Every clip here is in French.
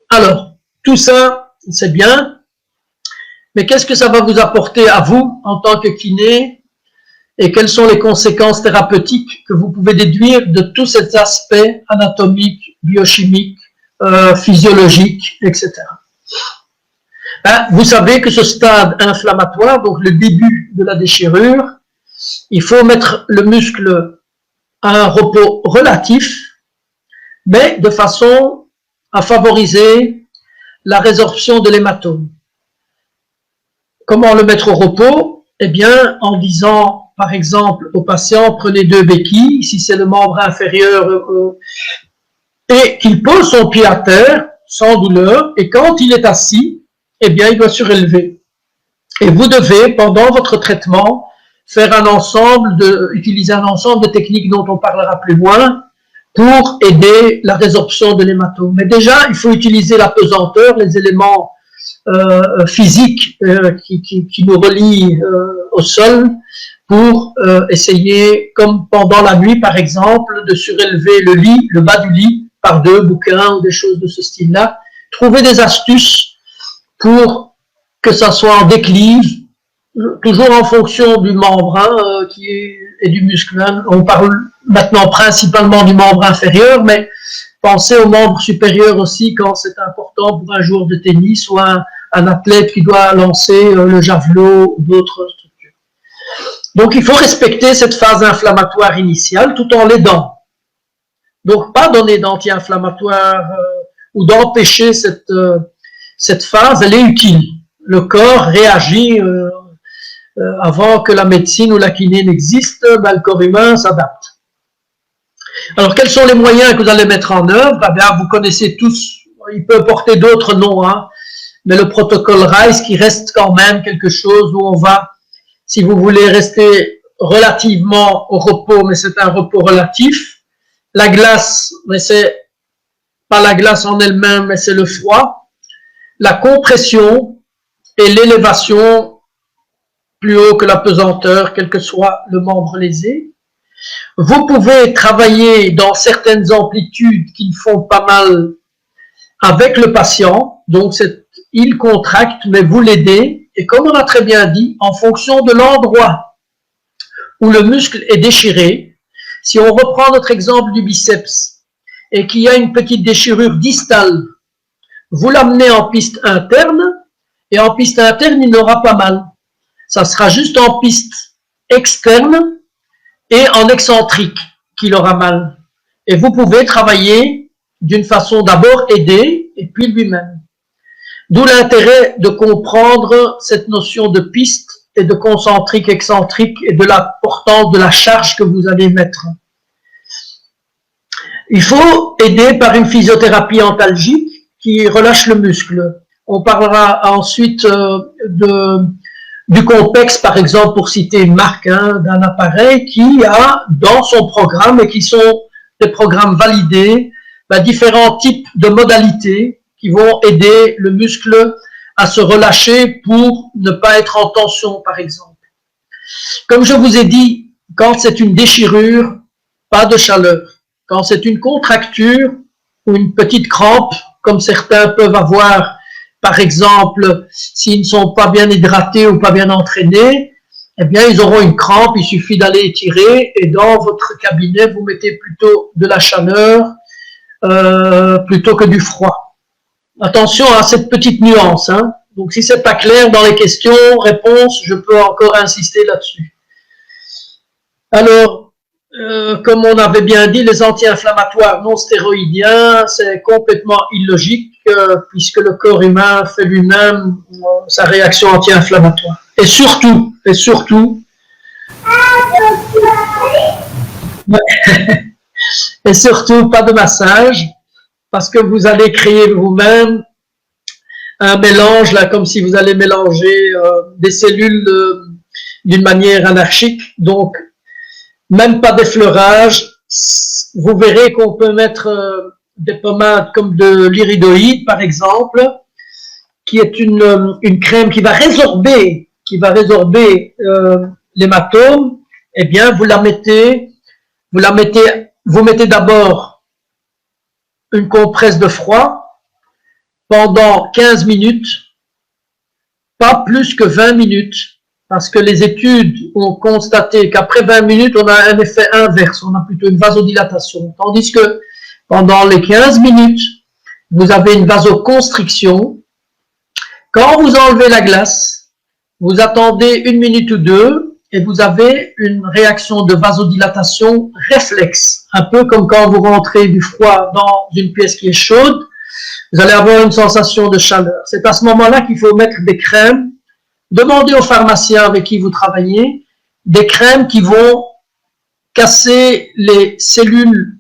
Alors, tout ça, c'est bien, mais qu'est-ce que ça va vous apporter à vous en tant que kiné et quelles sont les conséquences thérapeutiques que vous pouvez déduire de tous ces aspects anatomiques, biochimiques, physiologiques, etc. Vous savez que ce stade inflammatoire, donc le début de la déchirure, il faut mettre le muscle à un repos relatif, mais de façon à favoriser la résorption de l'hématome. Comment le mettre au repos? Eh bien, en disant, par exemple, au patient, prenez 2 béquilles, si c'est le membre inférieur, et qu'il pose son pied à terre, sans douleur, et quand il est assis, eh bien, il doit surélever. Et vous devez, pendant votre traitement, faire utiliser un ensemble de techniques dont on parlera plus loin, pour aider la résorption de l'hématome. Mais déjà, il faut utiliser la pesanteur, les éléments physiques qui nous relient au sol, pour essayer, comme pendant la nuit par exemple, de surélever le lit, le bas du lit, par 2 bouquins ou des choses de ce style-là. Trouver des astuces pour que ça soit en déclive, toujours en fonction du membre et du muscle. On parle maintenant principalement du membre inférieur, mais pensez au membre supérieur aussi quand c'est important pour un joueur de tennis ou un athlète qui doit lancer le javelot ou d'autres structures. Donc il faut respecter cette phase inflammatoire initiale tout en l'aidant. Donc pas donner d'anti-inflammatoire ou d'empêcher cette phase, elle est utile. Le corps réagit avant que la médecine ou la kiné n'existe, le corps humain s'adapte. Alors, quels sont les moyens que vous allez mettre en œuvre? Vous connaissez tous, il peut porter d'autres noms, mais le protocole RICE qui reste quand même quelque chose où on va, si vous voulez rester relativement au repos, mais c'est un repos relatif. La glace, mais c'est pas la glace en elle-même, mais c'est le froid. La compression et l'élévation plus haut que la pesanteur, quel que soit le membre lésé. Vous pouvez travailler dans certaines amplitudes qui font pas mal avec le patient, donc il contracte, mais vous l'aidez, et comme on a très bien dit, en fonction de l'endroit où le muscle est déchiré, si on reprend notre exemple du biceps, et qu'il y a une petite déchirure distale, vous l'amenez en piste interne, et en piste interne, il n'aura pas mal. Ça sera juste en piste externe et en excentrique qu'il aura mal. Et vous pouvez travailler d'une façon d'abord aidée et puis lui-même. D'où l'intérêt de comprendre cette notion de piste et de concentrique, excentrique et de l'importance de la charge que vous allez mettre. Il faut aider par une physiothérapie antalgique qui relâche le muscle. On parlera ensuite du Compex, par exemple, pour citer une marque d'un appareil qui a dans son programme, et qui sont des programmes validés, différents types de modalités qui vont aider le muscle à se relâcher pour ne pas être en tension, par exemple. Comme je vous ai dit, quand c'est une déchirure, pas de chaleur. Quand c'est une contracture ou une petite crampe, comme certains peuvent avoir, par exemple, s'ils ne sont pas bien hydratés ou pas bien entraînés, eh bien, ils auront une crampe, il suffit d'aller étirer, et dans votre cabinet, vous mettez plutôt de la chaleur plutôt que du froid. Attention à cette petite nuance. Donc, si c'est pas clair dans les questions, réponses, je peux encore insister là-dessus. Alors, comme on avait bien dit, les anti-inflammatoires non stéroïdiens, c'est complètement illogique puisque le corps humain fait lui-même sa réaction anti-inflammatoire. Et surtout, et surtout, pas de massage, parce que vous allez créer vous-même un mélange, là, comme si vous allez mélanger des cellules d'une manière anarchique. Donc, même pas d'effleurage. Vous verrez qu'on peut mettre des pommades comme de l'iridoïde, par exemple, qui est une crème qui va résorber l'hématome. Eh bien, vous mettez d'abord une compresse de froid, pendant 15 minutes, pas plus que 20 minutes, parce que les études ont constaté qu'après 20 minutes, on a un effet inverse, on a plutôt une vasodilatation, tandis que pendant les 15 minutes, vous avez une vasoconstriction. Quand vous enlevez la glace, vous attendez 1 minute ou 2 et vous avez une réaction de vasodilatation réflexe, un peu comme quand vous rentrez du froid dans une pièce qui est chaude, vous allez avoir une sensation de chaleur. C'est à ce moment-là qu'il faut mettre des crèmes. Demandez au pharmacien avec qui vous travaillez des crèmes qui vont casser les cellules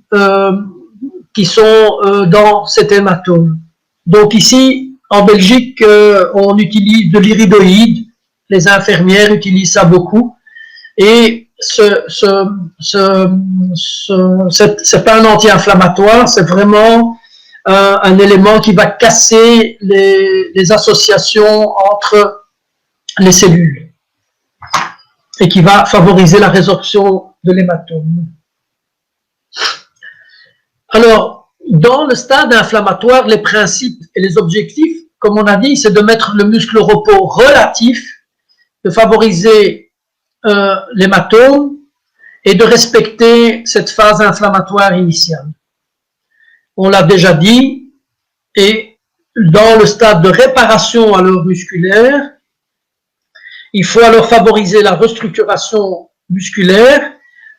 qui sont dans cet hématome. Donc ici, en Belgique, on utilise de l'iridoïde. Les infirmières utilisent ça beaucoup. Et c'est pas un anti-inflammatoire, c'est vraiment un élément qui va casser les associations entre les cellules et qui va favoriser la résorption de l'hématome. Alors, dans le stade inflammatoire, les principes et les objectifs, comme on a dit, c'est de mettre le muscle au repos relatif, de favoriser l'hématome et de respecter cette phase inflammatoire initiale. On l'a déjà dit, et dans le stade de réparation alors musculaire, il faut alors favoriser la restructuration musculaire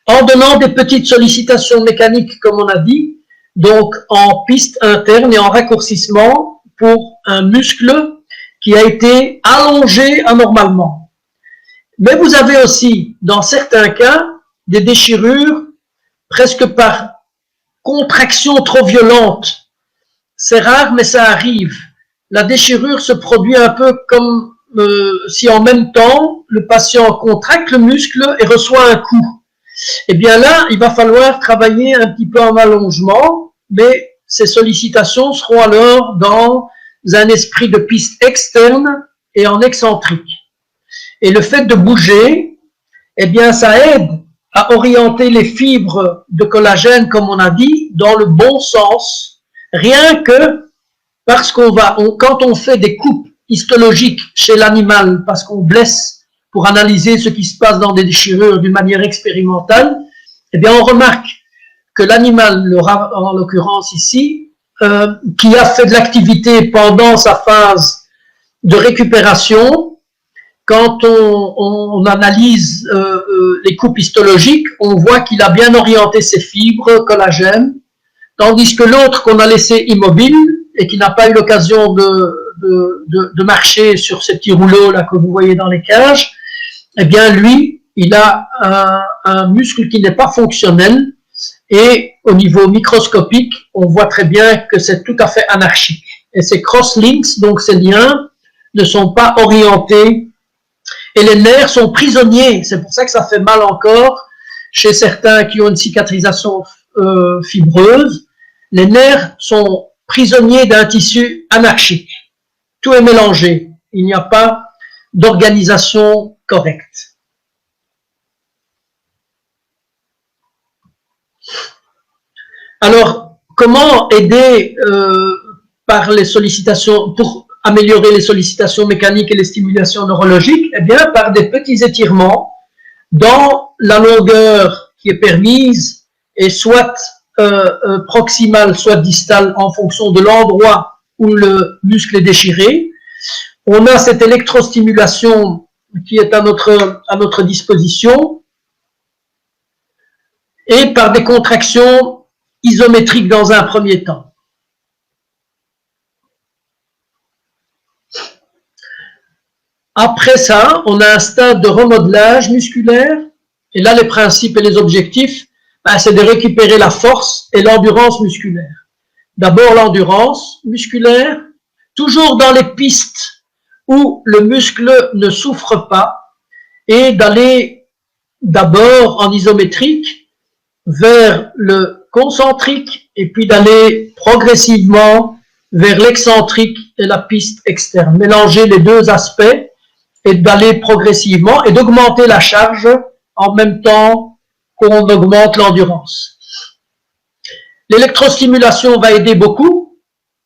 en donnant des petites sollicitations mécaniques, comme on a dit, donc en piste interne et en raccourcissement pour un muscle qui a été allongé anormalement. Mais vous avez aussi, dans certains cas, des déchirures presque par contraction trop violente. C'est rare, mais ça arrive. La déchirure se produit un peu comme si en même temps, le patient contracte le muscle et reçoit un coup. Eh bien là, il va falloir travailler un petit peu en allongement, mais ces sollicitations seront alors dans un esprit de piste externe et en excentrique. Et le fait de bouger, eh bien ça aide à orienter les fibres de collagène, comme on a dit, dans le bon sens, rien que parce quand on fait des coupes histologiques chez l'animal, parce qu'on blesse pour analyser ce qui se passe dans des déchirures d'une manière expérimentale, eh bien on remarque que l'animal, en l'occurrence ici, qui a fait de l'activité pendant sa phase de récupération, quand on analyse les coupes histologiques, on voit qu'il a bien orienté ses fibres collagène, tandis que l'autre qu'on a laissé immobile et qui n'a pas eu l'occasion de marcher sur ces petits rouleaux là que vous voyez dans les cages, eh bien lui, il a un muscle qui n'est pas fonctionnel et au niveau microscopique, on voit très bien que c'est tout à fait anarchique. Et ces cross-links, donc ces liens, ne sont pas orientés et les nerfs sont prisonniers. C'est pour ça que ça fait mal encore chez certains qui ont une cicatrisation fibreuse. Les nerfs sont prisonniers d'un tissu anarchique. Tout est mélangé. Il n'y a pas d'organisation correcte. Alors, comment aider par les sollicitations, pour améliorer les sollicitations mécaniques et les stimulations neurologiques? Eh bien, par des petits étirements dans la longueur qui est permise, et soit proximale, soit distale, en fonction de l'endroit où le muscle est déchiré. On a cette électrostimulation qui est à notre disposition, et par des contractions isométriques dans un premier temps. Après ça, on a un stade de remodelage musculaire, et là les principes et les objectifs, c'est de récupérer la force et l'endurance musculaire. D'abord l'endurance musculaire, toujours dans les pistes où le muscle ne souffre pas, et d'aller d'abord en isométrique vers le concentrique, et puis d'aller progressivement vers l'excentrique et la piste externe. Mélanger les deux aspects et d'aller progressivement et d'augmenter la charge en même temps qu'on augmente l'endurance. L'électrostimulation va aider beaucoup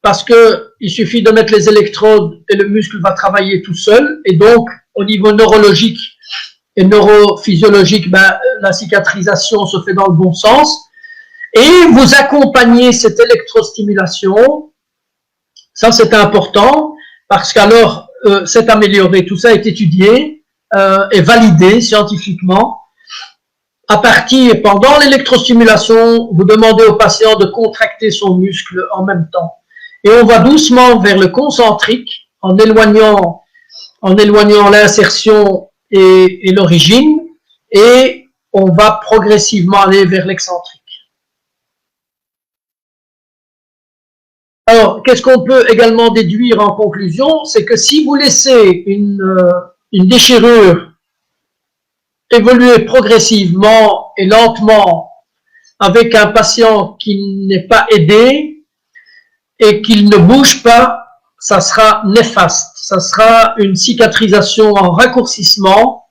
parce que il suffit de mettre les électrodes et le muscle va travailler tout seul. Et donc, au niveau neurologique et neurophysiologique, ben, la cicatrisation se fait dans le bon sens. Et vous accompagnez cette électrostimulation. Ça, c'est important parce qu'alors, c'est amélioré. Tout ça est étudié et validé scientifiquement. À partir, pendant l'électrostimulation, vous demandez au patient de contracter son muscle en même temps. Et on va doucement vers le concentrique en éloignant l'insertion et l'origine, et on va progressivement aller vers l'excentrique. Alors, qu'est-ce qu'on peut également déduire en conclusion? C'est que si vous laissez une déchirure évoluer progressivement et lentement avec un patient qui n'est pas aidé et qu'il ne bouge pas, ça sera néfaste. Ça sera une cicatrisation en raccourcissement,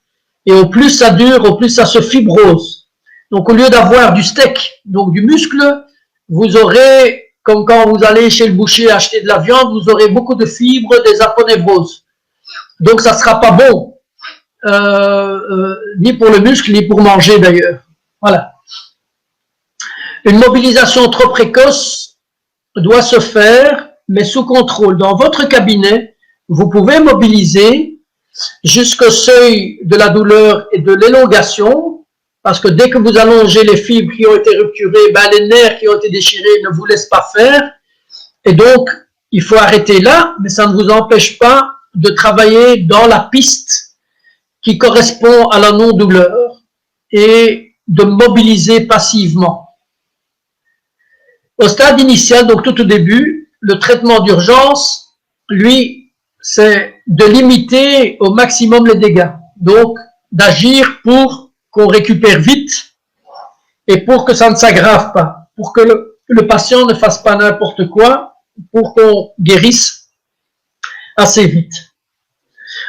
et au plus ça dure, au plus ça se fibrose. Donc, au lieu d'avoir du steak, donc du muscle, vous aurez, comme quand vous allez chez le boucher acheter de la viande, vous aurez beaucoup de fibres, des aponévroses. Donc, ça ne sera pas bon. Ni pour le muscle, ni pour manger d'ailleurs. Voilà. Une mobilisation trop précoce doit se faire, mais sous contrôle. Dans votre cabinet, vous pouvez mobiliser jusqu'au seuil de la douleur et de l'élongation, parce que dès que vous allongez les fibres qui ont été rupturées, ben les nerfs qui ont été déchirés ne vous laissent pas faire. Et donc, il faut arrêter là, mais ça ne vous empêche pas de travailler dans la piste qui correspond à la non-douleur et de mobiliser passivement. Au stade initial, donc tout au début, le traitement d'urgence, lui, c'est de limiter au maximum les dégâts. Donc, d'agir pour qu'on récupère vite et pour que ça ne s'aggrave pas, pour que le patient ne fasse pas n'importe quoi, pour qu'on guérisse assez vite.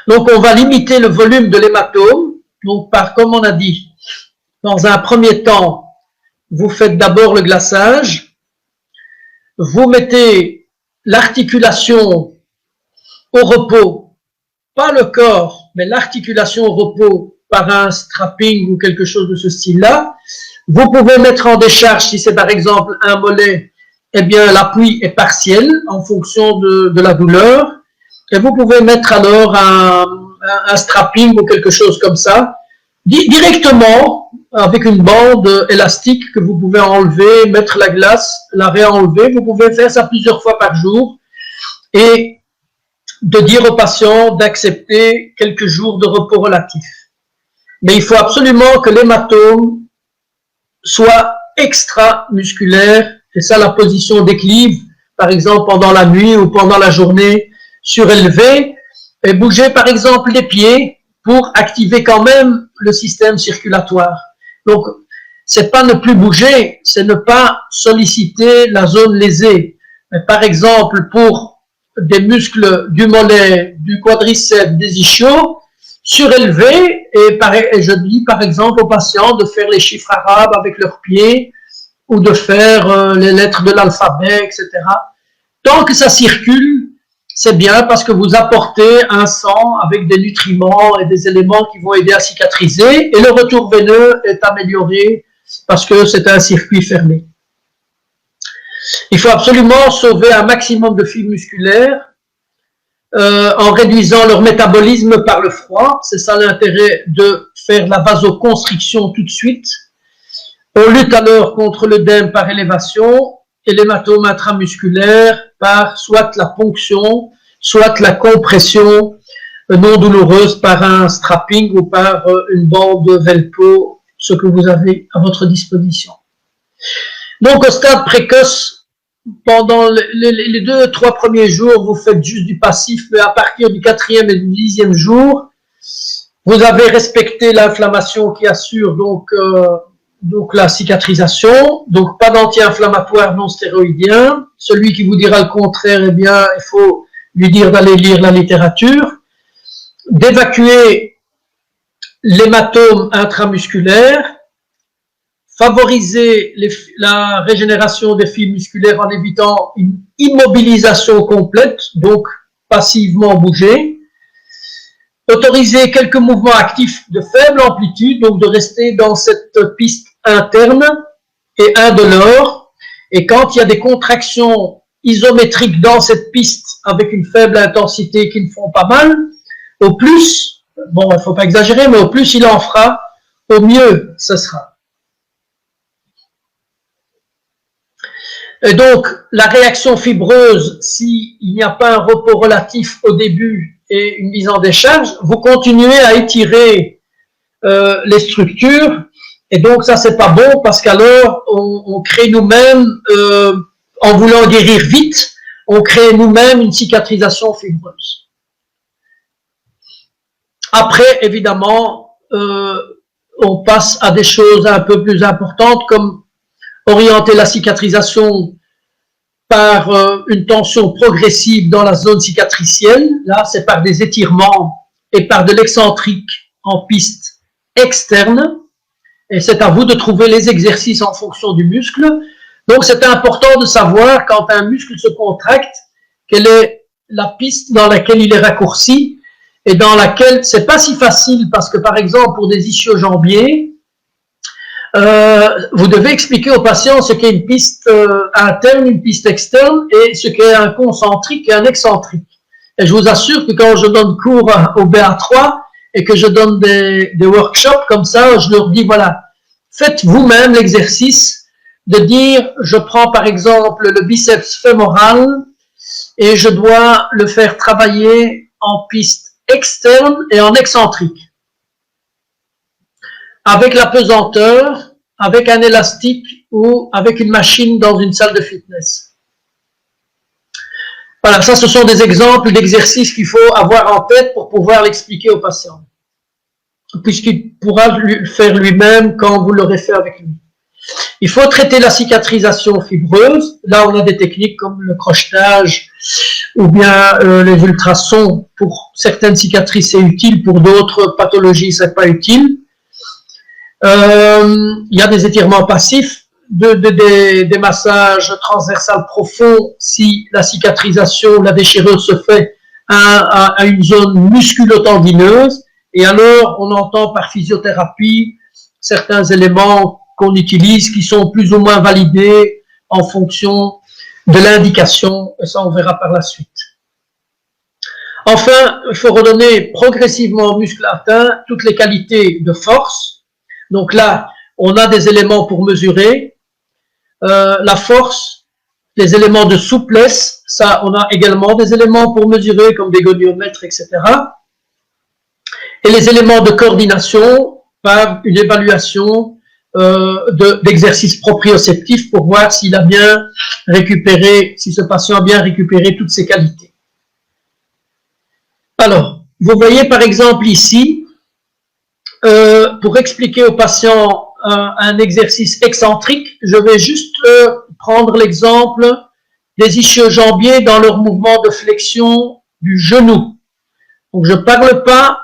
Donc, on va limiter le volume de l'hématome. Donc, comme on a dit, dans un premier temps, vous faites d'abord le glaçage. Vous mettez l'articulation au repos, pas le corps, mais l'articulation au repos par un strapping ou quelque chose de ce style-là. Vous pouvez mettre en décharge, si c'est par exemple un mollet, eh bien, l'appui est partiel en fonction de la douleur. Et vous pouvez mettre alors un strapping ou quelque chose comme ça, directement avec une bande élastique que vous pouvez enlever, mettre la glace, la réenlever. Vous pouvez faire ça plusieurs fois par jour et de dire au patient d'accepter quelques jours de repos relatif. Mais il faut absolument que l'hématome soit extra-musculaire, et ça la position d'équilibre, par exemple pendant la nuit ou pendant la journée, surélevé, et bouger par exemple les pieds pour activer quand même le système circulatoire. Donc, c'est pas ne plus bouger, c'est ne pas solliciter la zone lésée. Mais par exemple, pour des muscles du mollet, du quadriceps, des ischios, surélever, et je dis par exemple aux patients de faire les chiffres arabes avec leurs pieds, ou de faire les lettres de l'alphabet, etc. Tant que ça circule, c'est bien parce que vous apportez un sang avec des nutriments et des éléments qui vont aider à cicatriser, et le retour veineux est amélioré parce que c'est un circuit fermé. Il faut absolument sauver un maximum de fibres musculaires en réduisant leur métabolisme par le froid. C'est ça l'intérêt de faire la vasoconstriction tout de suite. On lutte alors contre l'œdème par élévation et l'hématome intramusculaire par soit la ponction, soit la compression non douloureuse par un strapping ou par une bande velpo, ce que vous avez à votre disposition. Donc au stade précoce, pendant les 2-3 premiers jours, vous faites juste du passif, mais à partir du 4e et du 10e jour, vous avez respecté l'inflammation qui assure donc la cicatrisation, donc pas d'anti-inflammatoire non stéroïdien. Celui qui vous dira le contraire, eh bien, il faut lui dire d'aller lire la littérature, d'évacuer l'hématome intramusculaire, favoriser la régénération des fibres musculaires en évitant une immobilisation complète, donc passivement bouger. Autoriser quelques mouvements actifs de faible amplitude, donc de rester dans cette piste interne et indolore. Et quand il y a des contractions isométriques dans cette piste avec une faible intensité qui ne font pas mal, au plus, bon, il ne faut pas exagérer, mais au plus il en fera, au mieux ce sera. Et donc, la réaction fibreuse, s'il n'y a pas un repos relatif au début et une mise en décharge, vous continuez à étirer les structures, et donc ça c'est pas bon parce qu'alors on crée nous-mêmes, en voulant guérir vite, on crée nous-mêmes une cicatrisation fibreuse. Après, évidemment, on passe à des choses un peu plus importantes comme orienter la cicatrisation par une tension progressive dans la zone cicatricielle. Là, c'est par des étirements et par de l'excentrique en piste externe. Et c'est à vous de trouver les exercices en fonction du muscle. Donc, c'est important de savoir quand un muscle se contracte, quelle est la piste dans laquelle il est raccourci et dans laquelle c'est pas si facile parce que, par exemple, pour des ischio-jambiers, vous devez expliquer aux patients ce qu'est une piste interne, une piste externe et ce qu'est un concentrique et un excentrique. Et je vous assure que quand je donne cours au BA3 et que je donne des workshops comme ça, je leur dis voilà, faites vous-même l'exercice de dire je prends par exemple le biceps fémoral et je dois le faire travailler en piste externe et en excentrique. Avec la pesanteur, avec un élastique ou avec une machine dans une salle de fitness. Voilà, ça ce sont des exemples d'exercices qu'il faut avoir en tête pour pouvoir l'expliquer au patient, puisqu'il pourra le faire lui-même quand vous l'aurez fait avec lui. Il faut traiter la cicatrisation fibreuse. Là, on a des techniques comme le crochetage ou bien les ultrasons. Pour certaines cicatrices, c'est utile, pour d'autres pathologies, c'est pas utile. Il y a des étirements passifs, des massages transversales profonds si la cicatrisation, la déchirure se fait à une zone musculo-tendineuse. Et alors, on entend par physiothérapie certains éléments qu'on utilise qui sont plus ou moins validés en fonction de l'indication. Et ça, on verra par la suite. Enfin, il faut redonner progressivement au muscle atteint toutes les qualités de force. Donc là, on a des éléments pour mesurer la force, les éléments de souplesse, ça, on a également des éléments pour mesurer comme des goniomètres, etc. Et les éléments de coordination par une évaluation d'exercice proprioceptif pour voir s'il a bien récupéré, si ce patient a bien récupéré toutes ses qualités. Alors, vous voyez par exemple ici, pour expliquer au patient un exercice excentrique, je vais juste prendre l'exemple des ischio-jambiers dans leur mouvement de flexion du genou. Donc je ne parle pas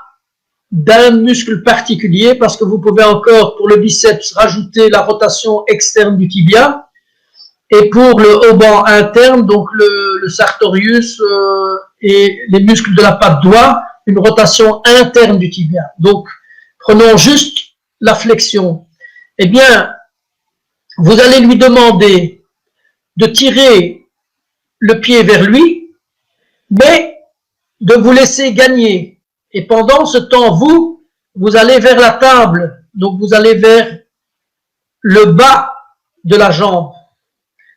d'un muscle particulier parce que vous pouvez encore pour le biceps rajouter la rotation externe du tibia et pour le hauband interne, donc le sartorius et les muscles de la patte doigt, une rotation interne du tibia. Donc prenons juste la flexion. Eh bien, vous allez lui demander de tirer le pied vers lui, mais de vous laisser gagner. Et pendant ce temps, vous allez vers la table. Donc, vous allez vers le bas de la jambe.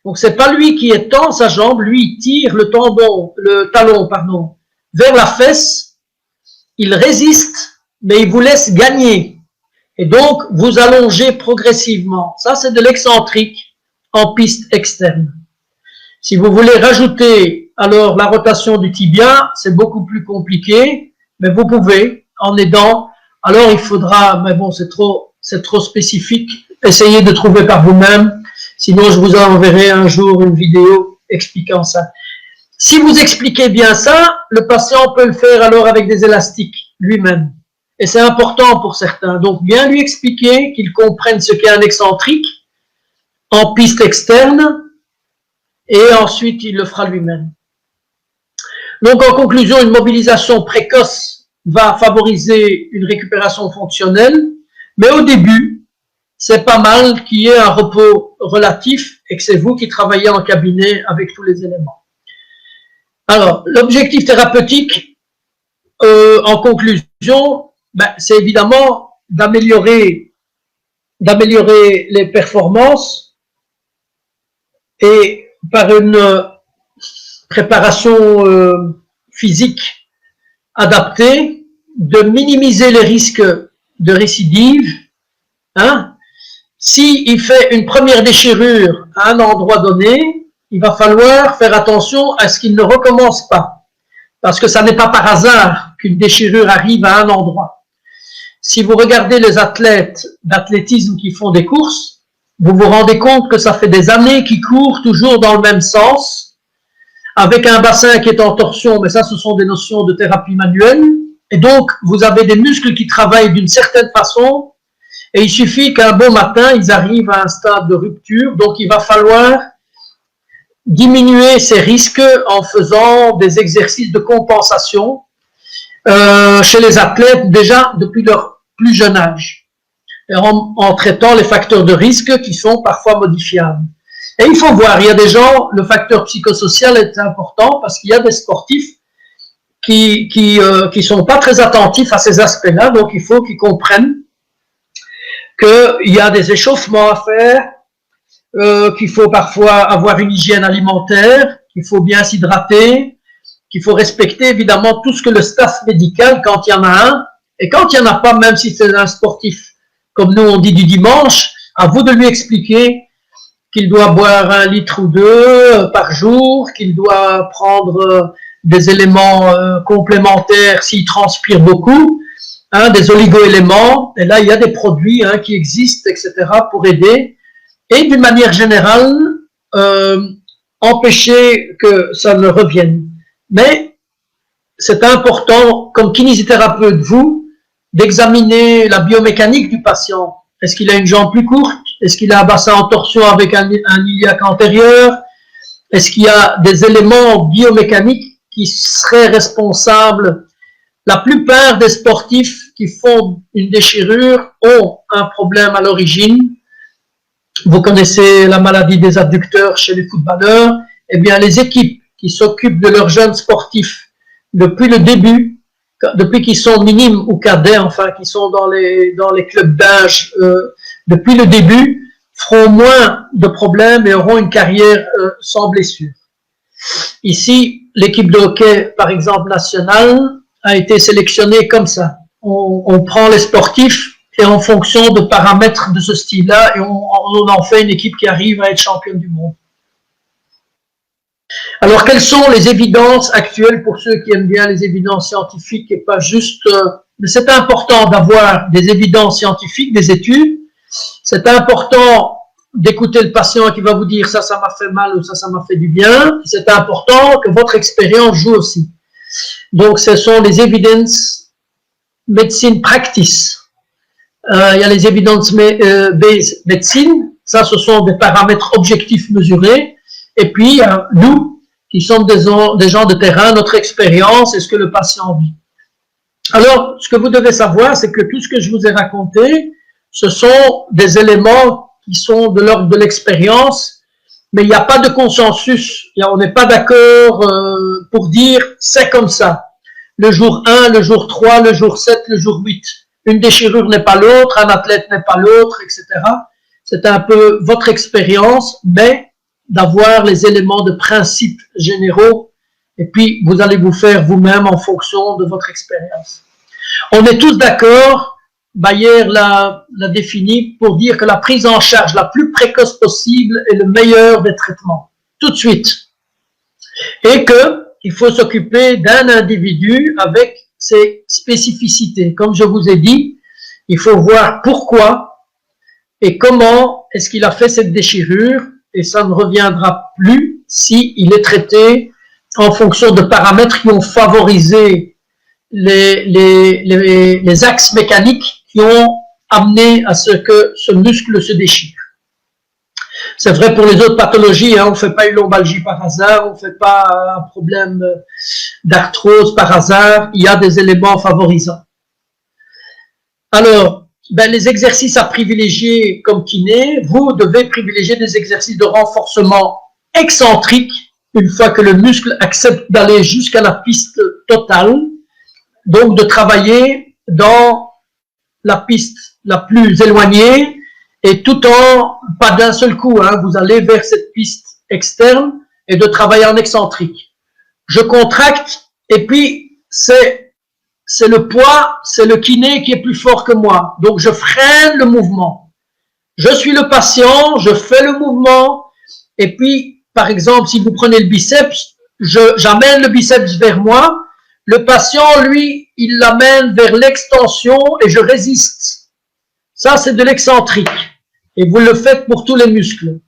Donc, c'est pas lui qui étend sa jambe, lui, il tire le talon, vers la fesse. Il résiste, mais il vous laisse gagner. Et donc, vous allongez progressivement. Ça, c'est de l'excentrique en piste externe. Si vous voulez rajouter alors la rotation du tibia, c'est beaucoup plus compliqué, mais vous pouvez, en aidant. Alors, il faudra, mais bon, c'est trop spécifique. Essayez de trouver par vous-même. Sinon, je vous enverrai un jour une vidéo expliquant ça. Si vous expliquez bien ça, le patient peut le faire alors avec des élastiques lui-même. et c'est important pour certains. Donc, bien lui expliquer qu'il comprenne ce qu'est un excentrique en piste externe, et ensuite il le fera lui-même. Donc, en conclusion, une mobilisation précoce va favoriser une récupération fonctionnelle, mais au début, c'est pas mal qu'il y ait un repos relatif et que c'est vous qui travaillez en cabinet avec tous les éléments. Alors, l'objectif thérapeutique, en conclusion, c'est évidemment d'améliorer les performances et par une préparation physique adaptée, de minimiser les risques de récidive. S'il fait une première déchirure à un endroit donné, il va falloir faire attention à ce qu'il ne recommence pas. Parce que ça n'est pas par hasard qu'une déchirure arrive à un endroit. Si vous regardez les athlètes d'athlétisme qui font des courses, vous vous rendez compte que ça fait des années qu'ils courent toujours dans le même sens, avec un bassin qui est en torsion, mais ça, ce sont des notions de thérapie manuelle. Et donc, vous avez des muscles qui travaillent d'une certaine façon, et il suffit qu'un bon matin, ils arrivent à un stade de rupture. Donc, il va falloir diminuer ces risques en faisant des exercices de compensation chez les athlètes déjà depuis leur plus jeune âge, et en traitant les facteurs de risque qui sont parfois modifiables. Et il faut voir, il y a des gens, le facteur psychosocial est important parce qu'il y a des sportifs qui sont pas très attentifs à ces aspects-là, donc il faut qu'ils comprennent qu'il y a des échauffements à faire, qu'il faut parfois avoir une hygiène alimentaire, qu'il faut bien s'hydrater, qu'il faut respecter évidemment tout ce que le staff médical, quand il y en a un, et quand il n'y en a pas, même si c'est un sportif, comme nous on dit du dimanche, à vous de lui expliquer qu'il doit boire 1 litre ou 2 par jour, qu'il doit prendre des éléments complémentaires s'il transpire beaucoup, des oligo-éléments, et là il y a des produits qui existent, etc., pour aider, et d'une manière générale, empêcher que ça ne revienne. Mais c'est important, comme kinésithérapeute, vous, d'examiner la biomécanique du patient. Est-ce qu'il a une jambe plus courte? Est-ce qu'il a un bassin en torsion avec un iliaque antérieur? Est-ce qu'il y a des éléments biomécaniques qui seraient responsables? La plupart des sportifs qui font une déchirure ont un problème à l'origine. Vous connaissez la maladie des adducteurs chez les footballeurs. Eh bien, les équipes qui s'occupent de leurs jeunes sportifs depuis le début, depuis qu'ils sont minimes ou cadets, enfin, qui sont dans les clubs d'âge depuis le début, feront moins de problèmes et auront une carrière sans blessure. Ici, l'équipe de hockey, par exemple, nationale, a été sélectionnée comme ça. On prend les sportifs et en fonction de paramètres de ce style-là, et on en fait une équipe qui arrive à être championne du monde. Alors, quelles sont les évidences actuelles pour ceux qui aiment bien les évidences scientifiques et pas juste... mais c'est important d'avoir des évidences scientifiques, des études. C'est important d'écouter le patient qui va vous dire ça m'a fait mal ou ça m'a fait du bien. C'est important que votre expérience joue aussi. Donc, ce sont les evidence medicine practice. Il y a les evidence-based medicine. Ça, ce sont des paramètres objectifs mesurés. Et puis, nous, qui sommes des gens de terrain, notre expérience et ce que le patient vit. Alors, ce que vous devez savoir, c'est que tout ce que je vous ai raconté, ce sont des éléments qui sont de l'ordre de l'expérience, mais il n'y a pas de consensus. On n'est pas d'accord pour dire c'est comme ça. Le jour 1, le jour 3, le jour 7, le jour 8. Une déchirure n'est pas l'autre, un athlète n'est pas l'autre, etc. C'est un peu votre expérience, mais d'avoir les éléments de principes généraux, et puis vous allez vous faire vous-même en fonction de votre expérience. On est tous d'accord, Bayer l'a défini, pour dire que la prise en charge la plus précoce possible est le meilleur des traitements, tout de suite. Et qu'il faut s'occuper d'un individu avec ses spécificités. Comme je vous ai dit, il faut voir pourquoi et comment est-ce qu'il a fait cette déchirure, et ça ne reviendra plus s'il est traité en fonction de paramètres qui ont favorisé les axes mécaniques qui ont amené à ce que ce muscle se déchire. C'est vrai pour les autres pathologies, hein, on ne fait pas une lombalgie par hasard, on ne fait pas un problème d'arthrose par hasard, il y a des éléments favorisants. Alors, les exercices à privilégier comme kiné, vous devez privilégier des exercices de renforcement excentrique une fois que le muscle accepte d'aller jusqu'à la piste totale, donc de travailler dans la piste la plus éloignée et tout en, pas d'un seul coup, hein, vous allez vers cette piste externe et de travailler en excentrique. Je contracte et puis c'est le poids, c'est le kiné qui est plus fort que moi. Donc je freine le mouvement. Je suis le patient, je fais le mouvement et puis, par exemple, si vous prenez le biceps, j'amène le biceps vers moi. Le patient, lui, il l'amène vers l'extension et je résiste. Ça, c'est de l'excentrique. Et vous le faites pour tous les muscles.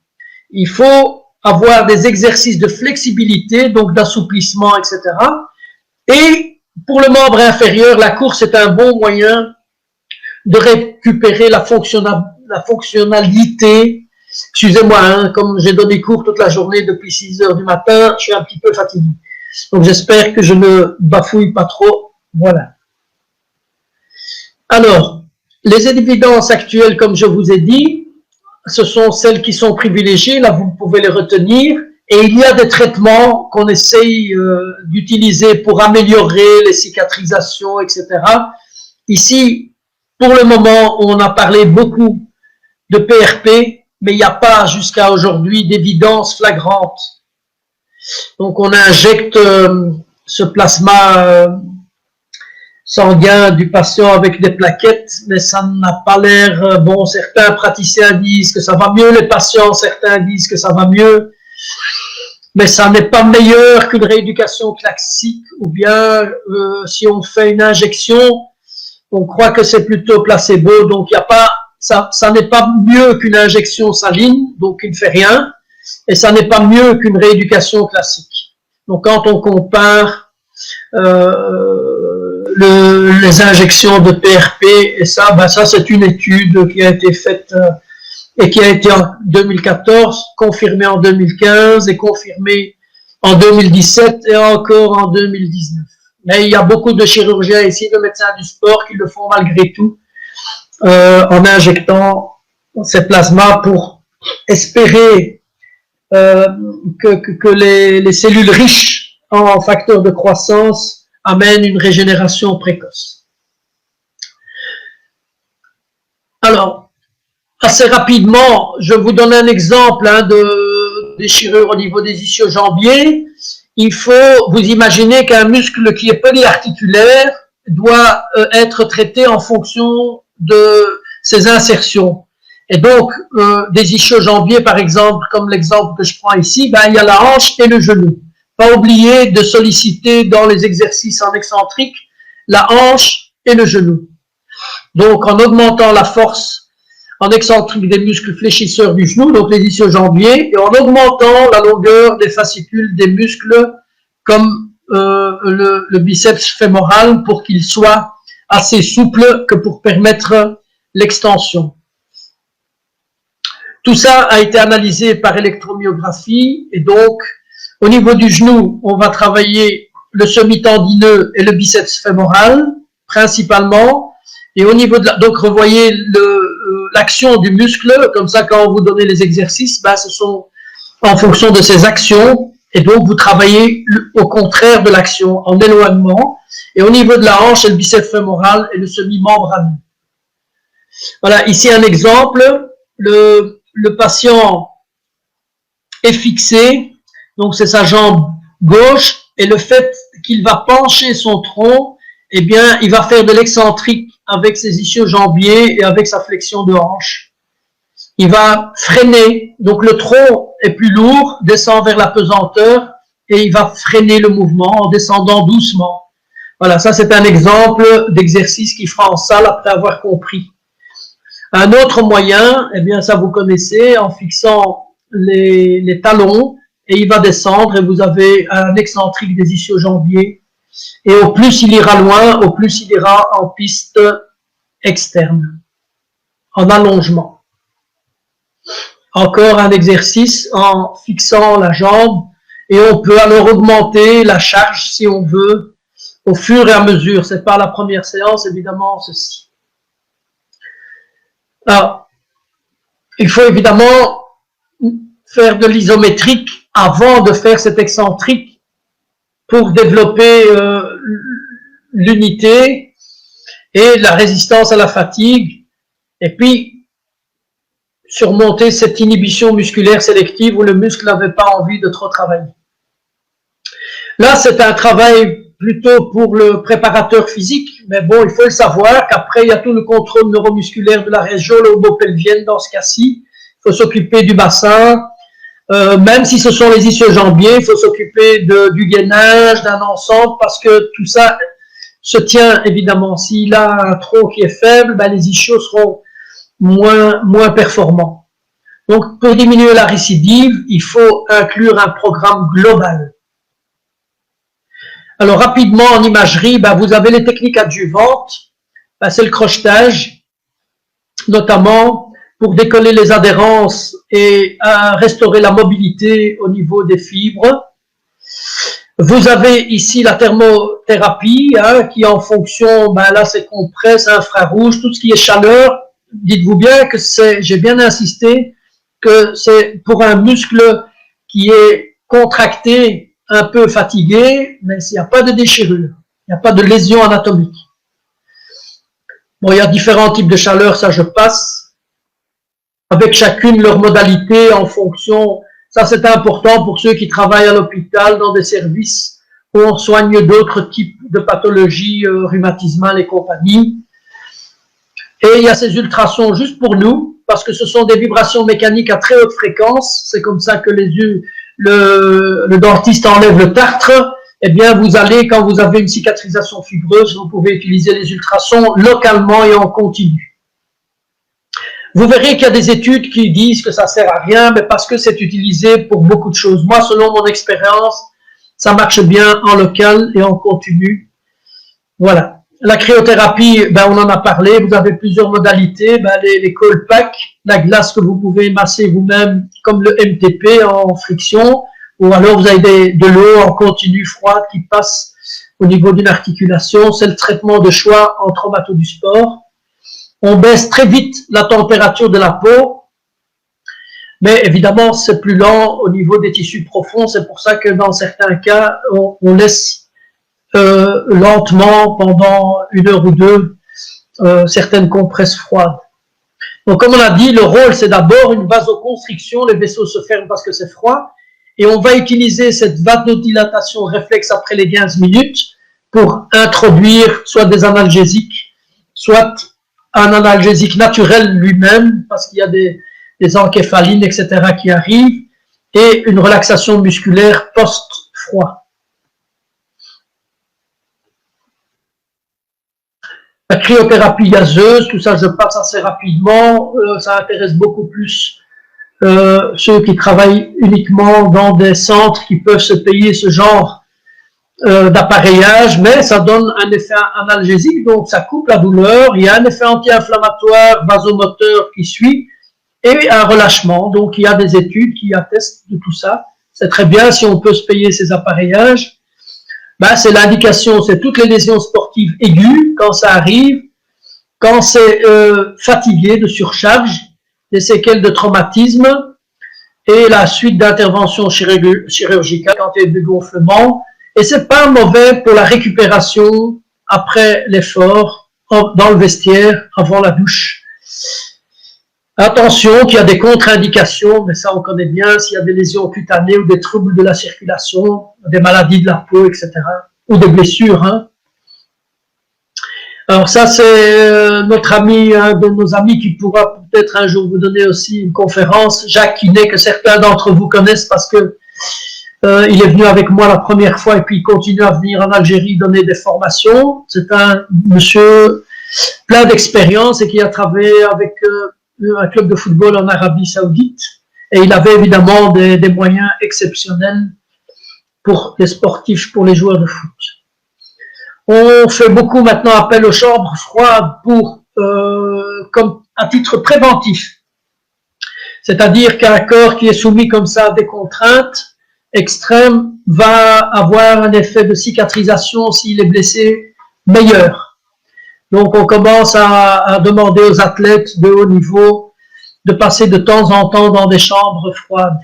Il faut avoir des exercices de flexibilité, donc d'assouplissement, etc. Et pour le membre inférieur, la course est un bon moyen de récupérer la fonctionnalité. Excusez-moi, hein, comme j'ai donné cours toute la journée depuis 6 heures du matin, je suis un petit peu fatigué. Donc j'espère que je ne bafouille pas trop. Voilà. Alors, les évidences actuelles, comme je vous ai dit, ce sont celles qui sont privilégiées, là vous pouvez les retenir. Et il y a des traitements qu'on essaye d'utiliser pour améliorer les cicatrisations, etc. Ici, pour le moment, on a parlé beaucoup de PRP, mais il n'y a pas jusqu'à aujourd'hui d'évidence flagrante. Donc on injecte ce plasma sanguin du patient avec des plaquettes, mais ça n'a pas l'air bon. Certains praticiens disent que ça va mieux, les patients, certains disent que ça va mieux, mais ça n'est pas meilleur qu'une rééducation classique, ou bien si on fait une injection, on croit que c'est plutôt placebo, donc il n'y a pas, ça n'est pas mieux qu'une injection saline, donc il ne fait rien, et ça n'est pas mieux qu'une rééducation classique. Donc quand on compare les injections de PRP et ça, ça c'est une étude qui a été faite et qui a été en 2014, confirmée en 2015 et confirmée en 2017 et encore en 2019. Mais il y a beaucoup de chirurgiens ici, de médecins du sport qui le font malgré tout en injectant ces plasmas pour espérer que les cellules riches en facteurs de croissance amènent une régénération précoce. Alors, assez rapidement, je vous donne un exemple de déchirure au niveau des ischio-jambiers. Il faut vous imaginer qu'un muscle qui est polyarticulaire doit être traité en fonction de ses insertions. Et donc, des ischio-jambiers, par exemple, comme l'exemple que je prends ici, il y a la hanche et le genou. Pas oublier de solliciter dans les exercices en excentrique la hanche et le genou. Donc, en augmentant la force en excentrique des muscles fléchisseurs du genou, donc les ischio-jambiers, et en augmentant la longueur des fascicules des muscles comme le biceps fémoral pour qu'il soit assez souple que pour permettre l'extension. Tout ça a été analysé par électromyographie et donc au niveau du genou, on va travailler le semi-tendineux et le biceps fémoral principalement. Et au niveau de donc revoyez l'action du muscle, comme ça quand vous donnez les exercices, ce sont en fonction de ces actions, et donc vous travaillez au contraire de l'action, en éloignement. Et au niveau de la hanche, c'est le biceps fémoral et le semi-membraneux. Voilà, ici un exemple, le patient est fixé, donc c'est sa jambe gauche, et le fait qu'il va pencher son tronc, eh bien, il va faire de l'excentrique avec ses ischio-jambiers et avec sa flexion de hanche. Il va freiner, donc le tronc est plus lourd, descend vers la pesanteur, et il va freiner le mouvement en descendant doucement. Voilà, ça c'est un exemple d'exercice qu'il fera en salle après avoir compris. Un autre moyen, eh bien ça vous connaissez, en fixant les talons, et il va descendre, et vous avez un excentrique des ischio-jambiers Et au plus il ira loin, au plus il ira en piste externe, en allongement. Encore un exercice en fixant la jambe et on peut alors augmenter la charge si on veut au fur et à mesure. C'est pas la première séance, évidemment, ceci. Alors, il faut évidemment faire de l'isométrique avant de faire cet excentrique pour développer l'unité et la résistance à la fatigue, et puis surmonter cette inhibition musculaire sélective où le muscle n'avait pas envie de trop travailler. Là, c'est un travail plutôt pour le préparateur physique, mais bon, il faut le savoir qu'après, il y a tout le contrôle neuromusculaire de la région lobo-pelvienne dans ce cas-ci. Il faut s'occuper du bassin, même si ce sont les ischio-jambiers, il faut s'occuper du gainage, d'un ensemble, parce que tout ça se tient évidemment. S'il a un tronc qui est faible, ben les ischios seront moins performants. Donc, pour diminuer la récidive, il faut inclure un programme global. Alors, rapidement, en imagerie, ben, vous avez les techniques adjuvantes. Ben, c'est le crochetage, notamment pour décoller les adhérences et restaurer la mobilité au niveau des fibres. Vous avez ici la thermothérapie, qui en fonction, ben là c'est compresse, infrarouge, tout ce qui est chaleur. Dites-vous bien que j'ai bien insisté, que c'est pour un muscle qui est contracté, un peu fatigué, mais il n'y a pas de déchirure, il n'y a pas de lésion anatomique. Bon, il y a différents types de chaleur, ça je passe, avec chacune leur modalité en fonction. Ça c'est important pour ceux qui travaillent à l'hôpital, dans des services où on soigne d'autres types de pathologies rhumatismales et compagnie. Et il y a ces ultrasons juste pour nous, parce que ce sont des vibrations mécaniques à très haute fréquence. C'est comme ça que le dentiste enlève le tartre. Eh bien, vous allez, quand vous avez une cicatrisation fibreuse, vous pouvez utiliser les ultrasons localement et en continu. Vous verrez qu'il y a des études qui disent que ça sert à rien, mais parce que c'est utilisé pour beaucoup de choses. Moi, selon mon expérience, ça marche bien en local et en continu. Voilà. La cryothérapie, ben, on en a parlé, vous avez plusieurs modalités, ben, les cold packs, la glace que vous pouvez masser vous-même, comme le MTP en friction, ou alors vous avez de l'eau en continu froide qui passe au niveau d'une articulation. C'est le traitement de choix en traumato du sport. On baisse très vite la température de la peau, mais évidemment c'est plus lent au niveau des tissus profonds. C'est pour ça que dans certains cas on laisse lentement pendant 1 heure ou 2 certaines compresses froides. Donc comme on a dit, le rôle c'est d'abord une vasoconstriction, les vaisseaux se ferment parce que c'est froid, et on va utiliser cette vasodilatation réflexe après les 15 minutes pour introduire soit des analgésiques, soit un analgésique naturel lui-même, parce qu'il y a des encéphalines, etc. qui arrivent, et une relaxation musculaire post-froid. La cryothérapie gazeuse, tout ça je passe assez rapidement, ça intéresse beaucoup plus ceux qui travaillent uniquement dans des centres qui peuvent se payer ce genre d'appareillage, mais ça donne un effet analgésique, donc ça coupe la douleur, il y a un effet anti-inflammatoire, vasomoteur qui suit, et un relâchement. Donc il y a des études qui attestent de tout ça. C'est très bien si on peut se payer ces appareillages. Ben, c'est l'indication, c'est toutes les lésions sportives aiguës, quand ça arrive, quand c'est fatigué de surcharge, des séquelles de traumatisme, et la suite d'interventions chirurgicales quand il y a du gonflement. Et c'est pas mauvais pour la récupération après l'effort, dans le vestiaire, avant la douche. Attention qu'il y a des contre-indications, mais ça on connaît bien, s'il y a des lésions cutanées ou des troubles de la circulation, des maladies de la peau, etc. Ou des blessures. Hein. Alors ça c'est notre ami, un de nos amis qui pourra peut-être un jour vous donner aussi une conférence, Jacques Quinet, que certains d'entre vous connaissent parce que il est venu avec moi la première fois et puis il continue à venir en Algérie donner des formations. C'est un monsieur plein d'expérience et qui a travaillé avec un club de football en Arabie Saoudite, et il avait évidemment des moyens exceptionnels pour les sportifs, pour les joueurs de foot. On fait beaucoup maintenant appel aux chambres froides pour, comme à titre préventif. C'est-à-dire qu'un corps qui est soumis comme ça à des contraintes extrêmes va avoir un effet de cicatrisation s'il est blessé meilleur. Donc on commence à demander aux athlètes de haut niveau de passer de temps en temps dans des chambres froides.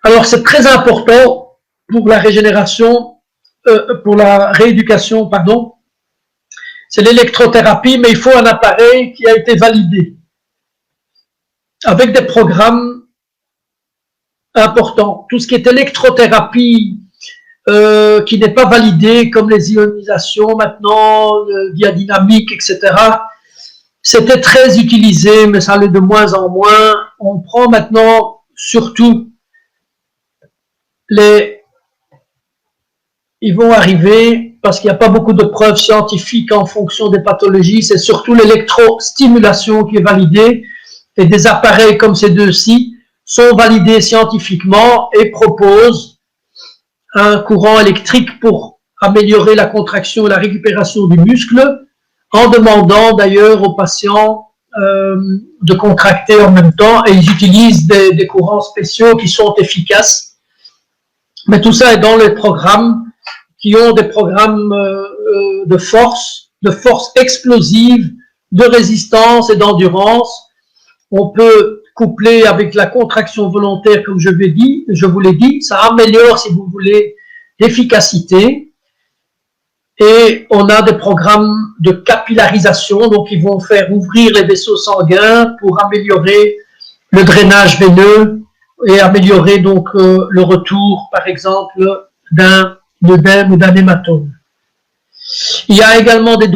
Alors c'est très important pour la régénération, pour la rééducation, pardon. C'est l'électrothérapie, mais il faut un appareil qui a été validé avec des programmes importants. Tout ce qui est électrothérapie qui n'est pas validé, comme les ionisations maintenant, le diadynamique, etc., c'était très utilisé, mais ça l'est de moins en moins. On prend maintenant surtout ils vont arriver, parce qu'il n'y a pas beaucoup de preuves scientifiques en fonction des pathologies, c'est surtout l'électrostimulation qui est validée, et des appareils comme ces deux-ci sont validés scientifiquement et proposent un courant électrique pour améliorer la contraction et la récupération du muscle, en demandant d'ailleurs aux patients de contracter en même temps, et ils utilisent des courants spéciaux qui sont efficaces. Mais tout ça est dans les programmes qui ont des programmes de force explosive, de résistance et d'endurance. On peut coupler avec la contraction volontaire, comme je vous l'ai dit, ça améliore, si vous voulez, l'efficacité. Et on a des programmes de capillarisation, donc ils vont faire ouvrir les vaisseaux sanguins pour améliorer le drainage veineux et améliorer donc le retour, par exemple, d'un œdème ou d'un hématome. Il y a également des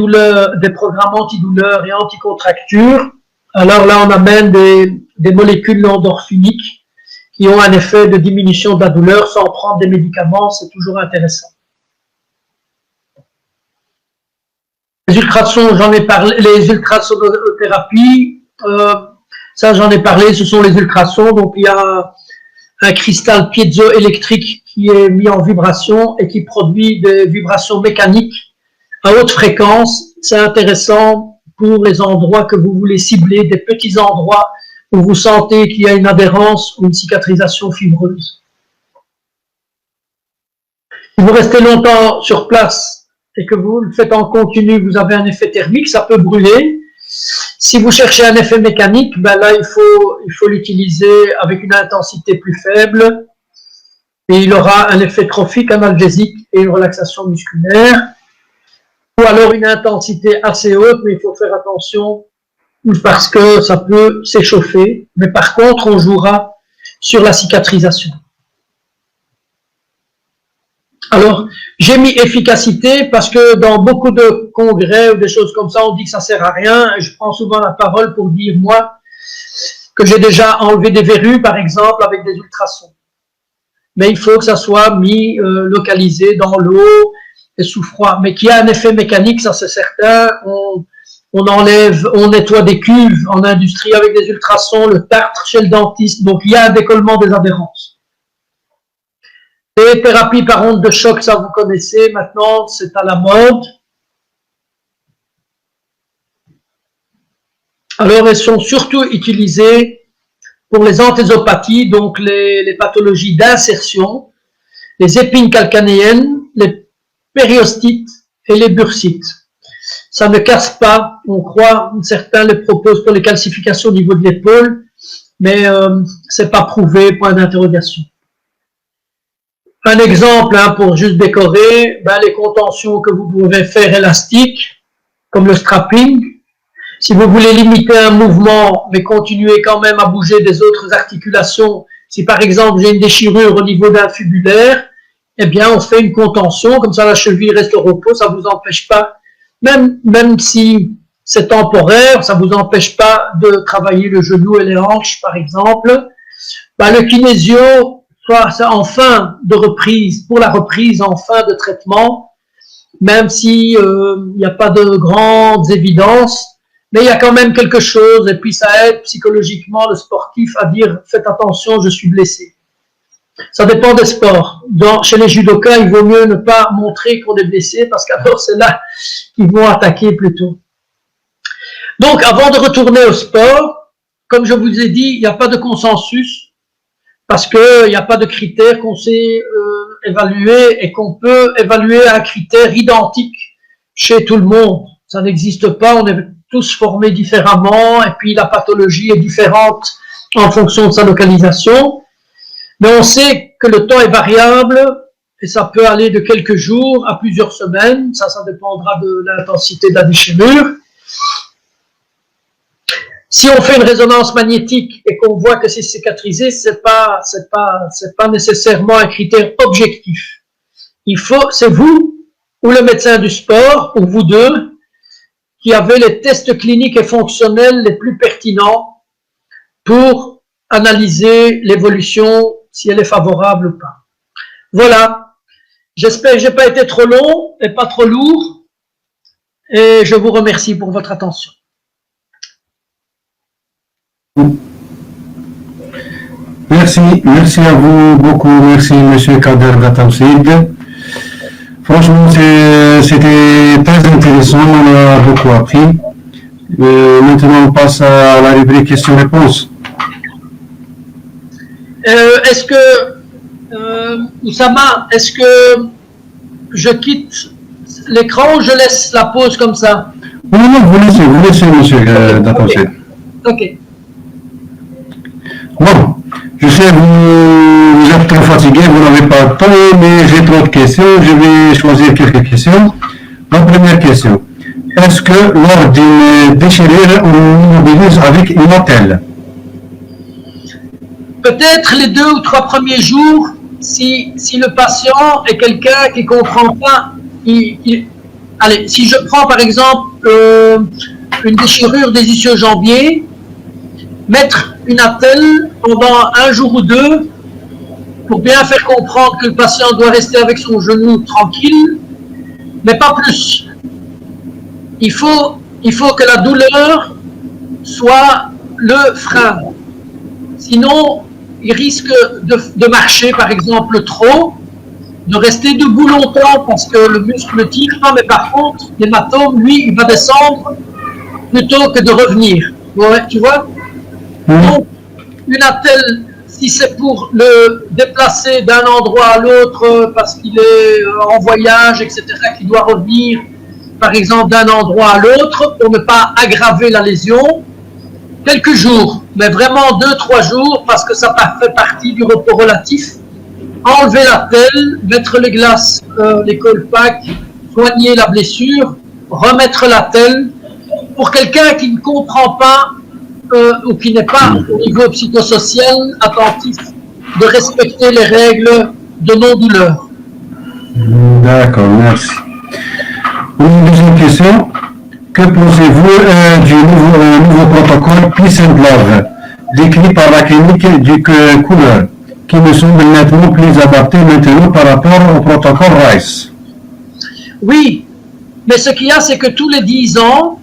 programmes antidouleurs et anticontractures. Alors là, on amène des molécules endorphiniques qui ont un effet de diminution de la douleur sans prendre des médicaments, c'est toujours intéressant. Les ultrasons, j'en ai parlé, les ultrasonothérapies, ça j'en ai parlé, ce sont les ultrasons, donc il y a un cristal piézoélectrique qui est mis en vibration et qui produit des vibrations mécaniques à haute fréquence. C'est intéressant pour les endroits que vous voulez cibler, des petits endroits où vous sentez qu'il y a une adhérence ou une cicatrisation fibreuse. Si vous restez longtemps sur place et que vous le faites en continu, vous avez un effet thermique, ça peut brûler. Si vous cherchez un effet mécanique, ben là, il faut l'utiliser avec une intensité plus faible et il aura un effet trophique, analgésique et une relaxation musculaire. Ou alors une intensité assez haute, mais il faut faire attention parce que ça peut s'échauffer. Mais par contre, on jouera sur la cicatrisation. Alors, j'ai mis efficacité parce que dans beaucoup de congrès ou des choses comme ça, on dit que ça sert à rien. Et je prends souvent la parole pour dire, moi, que j'ai déjà enlevé des verrues, par exemple, avec des ultrasons. Mais il faut que ça soit mis, localisé dans l'eau et sous froid. Mais qu'il y a un effet mécanique, ça c'est certain. On nettoie des cuves en industrie avec des ultrasons, le tartre chez le dentiste. Donc, il y a un décollement des adhérences. Les thérapies par ondes de choc, ça vous connaissez, maintenant c'est à la mode. Alors elles sont surtout utilisées pour les anthésopathies, donc les pathologies d'insertion, les épines calcanéennes, les périostites et les bursites. Ça ne casse pas, on croit, certains les proposent pour les calcifications au niveau de l'épaule, mais c'est pas prouvé, point d'interrogation. Un exemple, pour juste décorer, les contentions que vous pouvez faire élastiques, comme le strapping. Si vous voulez limiter un mouvement, mais continuer quand même à bouger des autres articulations, si par exemple j'ai une déchirure au niveau d'un fibulaire, eh bien on fait une contention, comme ça la cheville reste au repos, ça ne vous empêche pas, même si c'est temporaire, ça ne vous empêche pas de travailler le genou et les hanches par exemple. Le kinésio, en fin de reprise, pour la reprise en fin de traitement, même si il n'y a pas de grandes évidences, mais il y a quand même quelque chose, et puis ça aide psychologiquement le sportif à dire « faites attention, je suis blessé ». Ça dépend des sports. Chez les judokas, il vaut mieux ne pas montrer qu'on est blessé parce qu'alors c'est là qu'ils vont attaquer plutôt. Donc, avant de retourner au sport, comme je vous ai dit, il n'y a pas de consensus parce qu'il n'y a pas de critères qu'on sait évaluer et qu'on peut évaluer un critère identique chez tout le monde. Ça n'existe pas, on est tous formés différemment et puis la pathologie est différente en fonction de sa localisation. Mais on sait que le temps est variable et ça peut aller de quelques jours à plusieurs semaines. Ça dépendra de l'intensité de la déchirure. Si on fait une résonance magnétique et qu'on voit que c'est cicatrisé, c'est pas nécessairement un critère objectif. C'est vous ou le médecin du sport, ou vous deux, qui avez les tests cliniques et fonctionnels les plus pertinents pour analyser l'évolution, si elle est favorable ou pas. Voilà. J'espère que je n'ai pas été trop long et pas trop lourd. Et je vous remercie pour votre attention. Merci à vous beaucoup. Merci, M. Kader Gattamsid. Franchement, c'était très intéressant. On a beaucoup appris. Maintenant, on passe à la rubrique questions-réponses. Est-ce que, Oussama, est-ce que je quitte l'écran ou je laisse la pause comme ça? Non, vous laissez, monsieur Gattamsid. Ok. Bon, je sais, vous êtes trop fatigué, vous n'avez pas de temps, mais j'ai trop de questions. Je vais choisir quelques questions. La première question. Est-ce que lors d'une déchirure, on immobilise avec une attelle? Peut-être les 2 ou 3 premiers jours, si le patient est quelqu'un qui ne comprend pas. Allez, si je prends par exemple une déchirure des ischio-jambiers, mettre une attelle pendant 1 jour ou 2 pour bien faire comprendre que le patient doit rester avec son genou tranquille, mais pas plus. Il faut que la douleur soit le frein. Sinon, il risque de marcher, par exemple, trop, de rester debout longtemps parce que le muscle ne tire pas, mais par contre, l'hématome, lui, il va descendre plutôt que de revenir. Ouais, tu vois? Donc, une attelle, si c'est pour le déplacer d'un endroit à l'autre parce qu'il est en voyage, etc., qu'il doit revenir, par exemple, d'un endroit à l'autre, pour ne pas aggraver la lésion, quelques jours, mais vraiment 2-3 jours, parce que ça fait partie du repos relatif. Enlever l'attelle, mettre les glaces, les colpacks, soigner la blessure, remettre l'attelle. Pour quelqu'un qui ne comprend pas ou qui n'est pas au niveau psychosocial attentif de respecter les règles de non-douleur. D'accord, merci. Une deuxième question. Que pensez-vous du nouveau protocole Peace and Love, décrit par la clinique du Couleur, qui me semble nettement plus adapté maintenant par rapport au protocole RICE? Oui, mais ce qu'il y a, c'est que tous les 10 ans,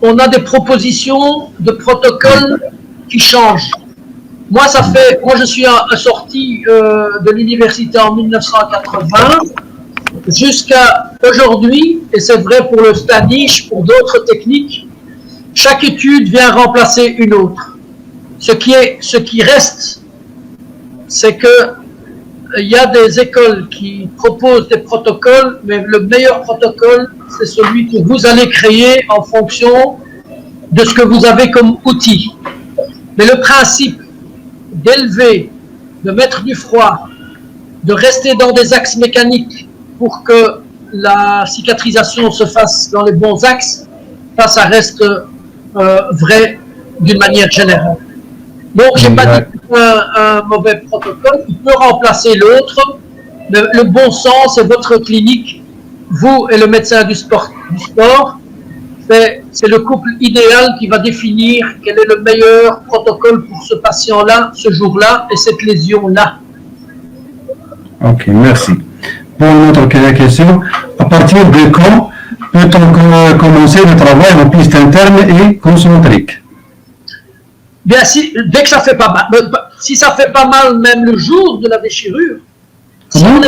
on a des propositions de protocoles qui changent. Moi, je suis sorti de l'université en 1980 jusqu'à aujourd'hui, et c'est vrai pour le Stanish, pour d'autres techniques, chaque étude vient remplacer une autre. Ce qui reste, c'est que il y a des écoles qui proposent des protocoles, mais le meilleur protocole, c'est celui que vous allez créer en fonction de ce que vous avez comme outil. Mais le principe d'élever, de mettre du froid, de rester dans des axes mécaniques pour que la cicatrisation se fasse dans les bons axes, ça reste vrai d'une manière générale. Donc, je n'ai pas dit un mauvais protocole, il peut remplacer l'autre, mais le bon sens et votre clinique, vous et le médecin du sport, c'est le couple idéal qui va définir quel est le meilleur protocole pour ce patient-là, ce jour-là, et cette lésion-là. Ok, merci. Pour notre question, à partir de quand peut-on commencer le travail en piste interne et concentrique? Bien, dès que ça fait pas mal, si ça fait pas mal même le jour de la déchirure, si on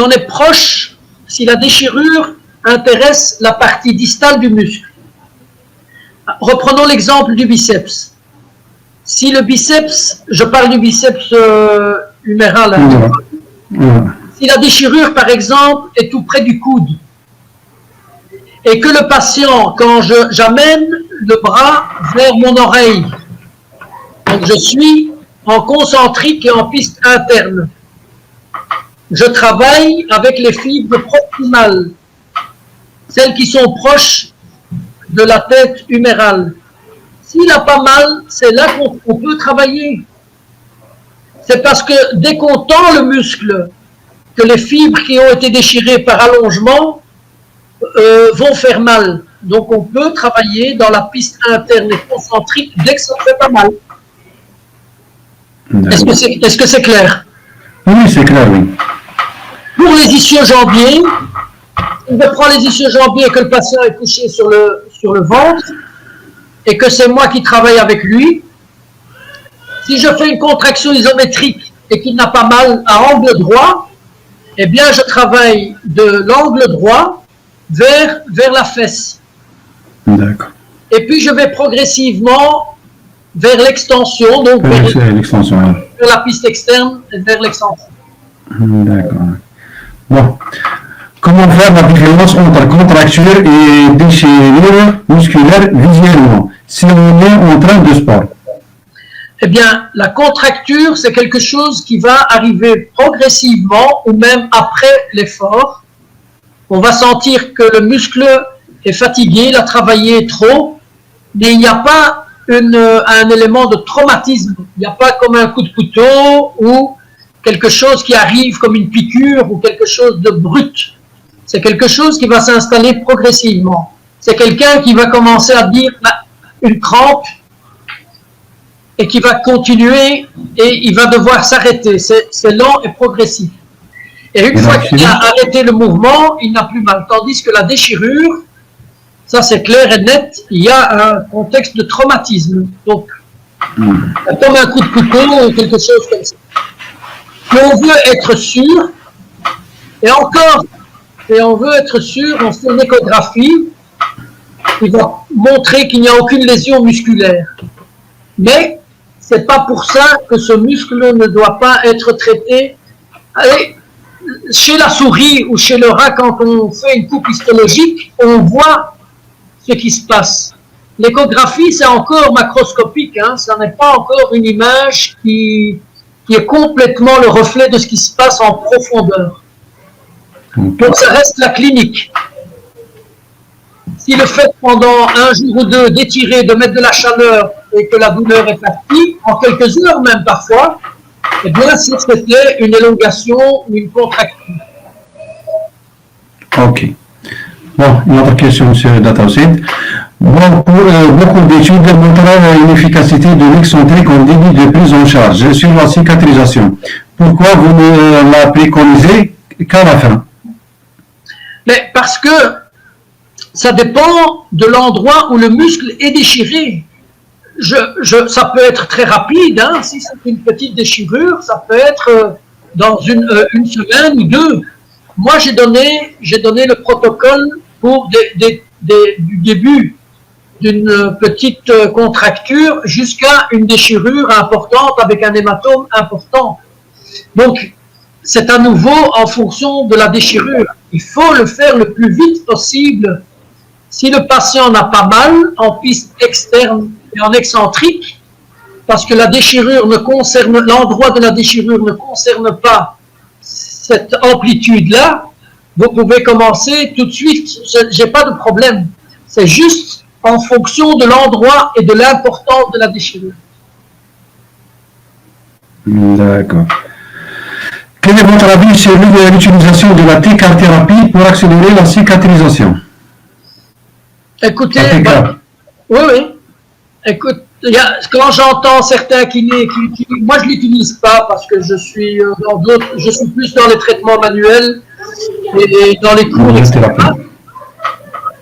est proche, si la déchirure intéresse la partie distale du muscle. Reprenons l'exemple du biceps. Si le biceps, je parle du biceps huméral, si la déchirure, par exemple, est tout près du coude, et que le patient, quand j'amène le bras vers mon oreille, donc je suis en concentrique et en piste interne, je travaille avec les fibres proximales, celles qui sont proches de la tête humérale. S'il a pas mal, c'est là qu'on peut travailler. C'est parce que dès qu'on tend le muscle, que les fibres qui ont été déchirées par allongement vont faire mal. Donc on peut travailler dans la piste interne et concentrique dès que ça fait pas mal. Est-ce que c'est clair? Oui, c'est clair, oui. Pour les ischio-jambiers, si je prends les ischio-jambiers et que le patient est couché sur le ventre, et que c'est moi qui travaille avec lui, si je fais une contraction isométrique et qu'il n'a pas mal à angle droit, eh bien je travaille de l'angle droit vers la fesse. D'accord. Et puis je vais progressivement vers l'extension, donc vers la piste externe et vers l'extension. D'accord. Bon. Comment faire la différence entre contracture et déchirure musculaire visuellement si on est en train de sport? Eh bien, la contracture, c'est quelque chose qui va arriver progressivement ou même après l'effort. On va sentir que le muscle est fatigué, il a travaillé trop, mais il n'y a pas un élément de traumatisme. Il n'y a pas comme un coup de couteau ou quelque chose qui arrive comme une piqûre ou quelque chose de brut. C'est quelque chose qui va s'installer progressivement. C'est quelqu'un qui va commencer à dire une crampe et qui va continuer et il va devoir s'arrêter. C'est lent et progressif. Et une fois qu'il a arrêté le mouvement, il n'a plus mal. Tandis que la déchirure, ça c'est clair et net, il y a un contexte de traumatisme. Donc, comme un coup de couteau ou quelque chose comme ça. Mais on veut être sûr, et on veut être sûr, on fait une échographie qui va montrer qu'il n'y a aucune lésion musculaire. Mais c'est pas pour ça que ce muscle ne doit pas être traité. Allez, chez la souris ou chez le rat, quand on fait une coupe histologique, on voit ce qui se passe. L'échographie, c'est encore macroscopique, hein, ça n'est pas encore une image qui est complètement le reflet de ce qui se passe en profondeur. Donc ça reste la clinique. Si le fait pendant un jour ou deux d'étirer, de mettre de la chaleur et que la douleur est partie, en quelques heures même parfois, eh bien c'était une élongation ou une contracture. Ok. Bon, une autre question, M. Dataosid. Bon, pour beaucoup d'études montrent une efficacité de l'excentrique en début de prise en charge sur la cicatrisation. Pourquoi vous ne la préconisez qu'à la fin? Mais parce que ça dépend de l'endroit où le muscle est déchiré. Ça peut être très rapide, hein, si c'est une petite déchirure, ça peut être dans une semaine ou deux. Moi, j'ai donné le protocole pour du début d'une petite contracture jusqu'à une déchirure importante avec un hématome important. Donc, c'est à nouveau en fonction de la déchirure. Il faut le faire le plus vite possible. Si le patient n'a pas mal en piste externe et en excentrique, parce que la déchirure l'endroit de la déchirure ne concerne pas cette amplitude-là, vous pouvez commencer tout de suite. J'ai pas de problème. C'est juste en fonction de l'endroit et de l'importance de la déchirure. D'accord. Quel est votre avis sur l'utilisation de la T-CAR-thérapie pour accélérer la cicatrisation? Écoutez, oui. Écoute, quand j'entends certains kinés qui moi je l'utilise pas parce que je suis plus dans les traitements manuels et dans les cours, etc.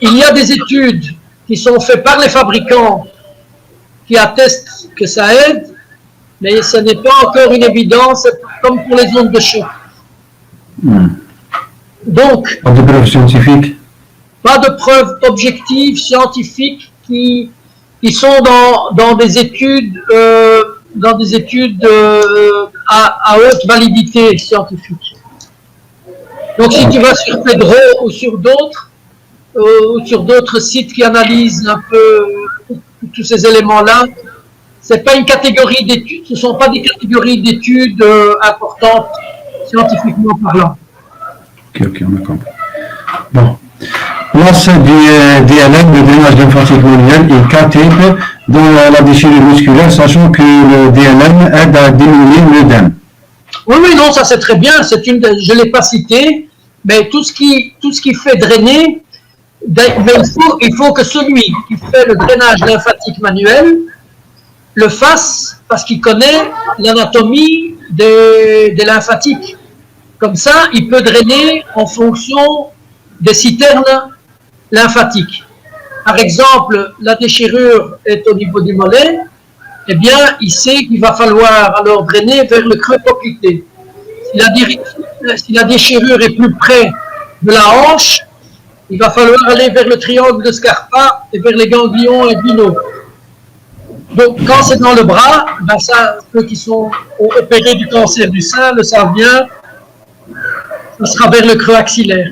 Il y a des études qui sont faites par les fabricants qui attestent que ça aide, mais ce n'est pas encore une évidence, comme pour les ondes de choc. Donc, Pas de preuves scientifiques. pas de preuves objectives, scientifiques, qui sont dans des études, à haute validité scientifique. Donc, si tu vas sur Pedro ou sur d'autres sites qui analysent un peu tous ces éléments-là, c'est pas une catégorie d'études, ce sont pas des catégories d'études importantes scientifiquement parlant. Ok, on a compris. Bon. Place du DLM, le drainage lymphatique manuel, est 4 types dans la déchirure musculaire, sachant que le DLM aide à diminuer l'œdème. Oui, non, ça c'est très bien. Je l'ai pas cité, mais tout ce qui fait drainer, mais il faut que celui qui fait le drainage lymphatique manuel le fasse parce qu'il connaît l'anatomie des lymphatiques. Comme ça, il peut drainer en fonction des citernes lymphatiques. Par exemple, la déchirure est au niveau du mollet, eh bien, il sait qu'il va falloir alors drainer vers le creux poplité. Si la déchirure est plus près de la hanche, il va falloir aller vers le triangle de Scarpa et vers les ganglions inguinaux. Donc, quand c'est dans le bras, ben ça, ceux qui sont opérés du cancer du sein le savent bien, ça sera vers le creux axillaire.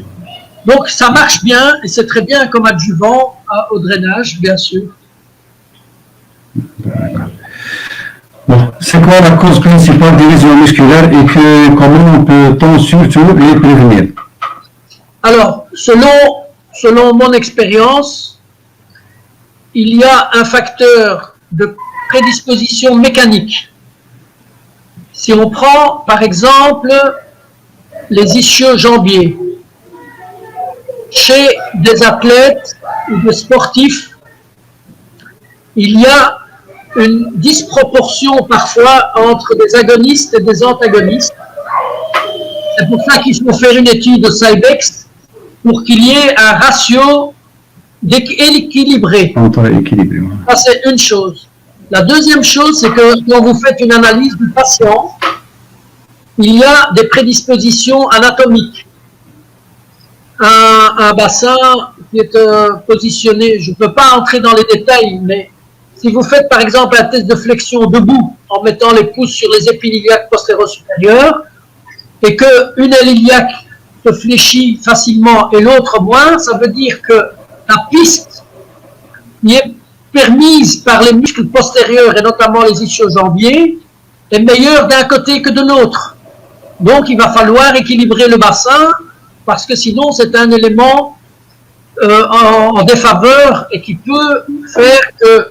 Donc, ça marche bien et c'est très bien comme adjuvant au drainage, bien sûr. Bon, c'est quoi la cause principale des lésions musculaires et comment peut-on surtout les prévenir? Alors, selon mon expérience, il y a un facteur de prédisposition mécanique. Si on prend, par exemple, les ischio-jambiers, chez des athlètes ou des sportifs, il y a une disproportion parfois entre des agonistes et des antagonistes. C'est pour ça qu'il faut faire une étude de Cybex pour qu'il y ait un ratio équilibré. Ça, c'est une chose. La deuxième chose, c'est que quand vous faites une analyse du patient, il y a des prédispositions anatomiques. Un bassin qui est positionné, je ne peux pas entrer dans les détails, mais si vous faites par exemple un test de flexion debout en mettant les pouces sur les épines iliaques postéro-supérieures et qu'une aile iliaque se fléchit facilement et l'autre moins, ça veut dire que la piste qui est permise par les muscles postérieurs et notamment les ischio-jambiers est meilleure d'un côté que de l'autre. Donc il va falloir équilibrer le bassin parce que sinon c'est un élément en défaveur et qui peut faire que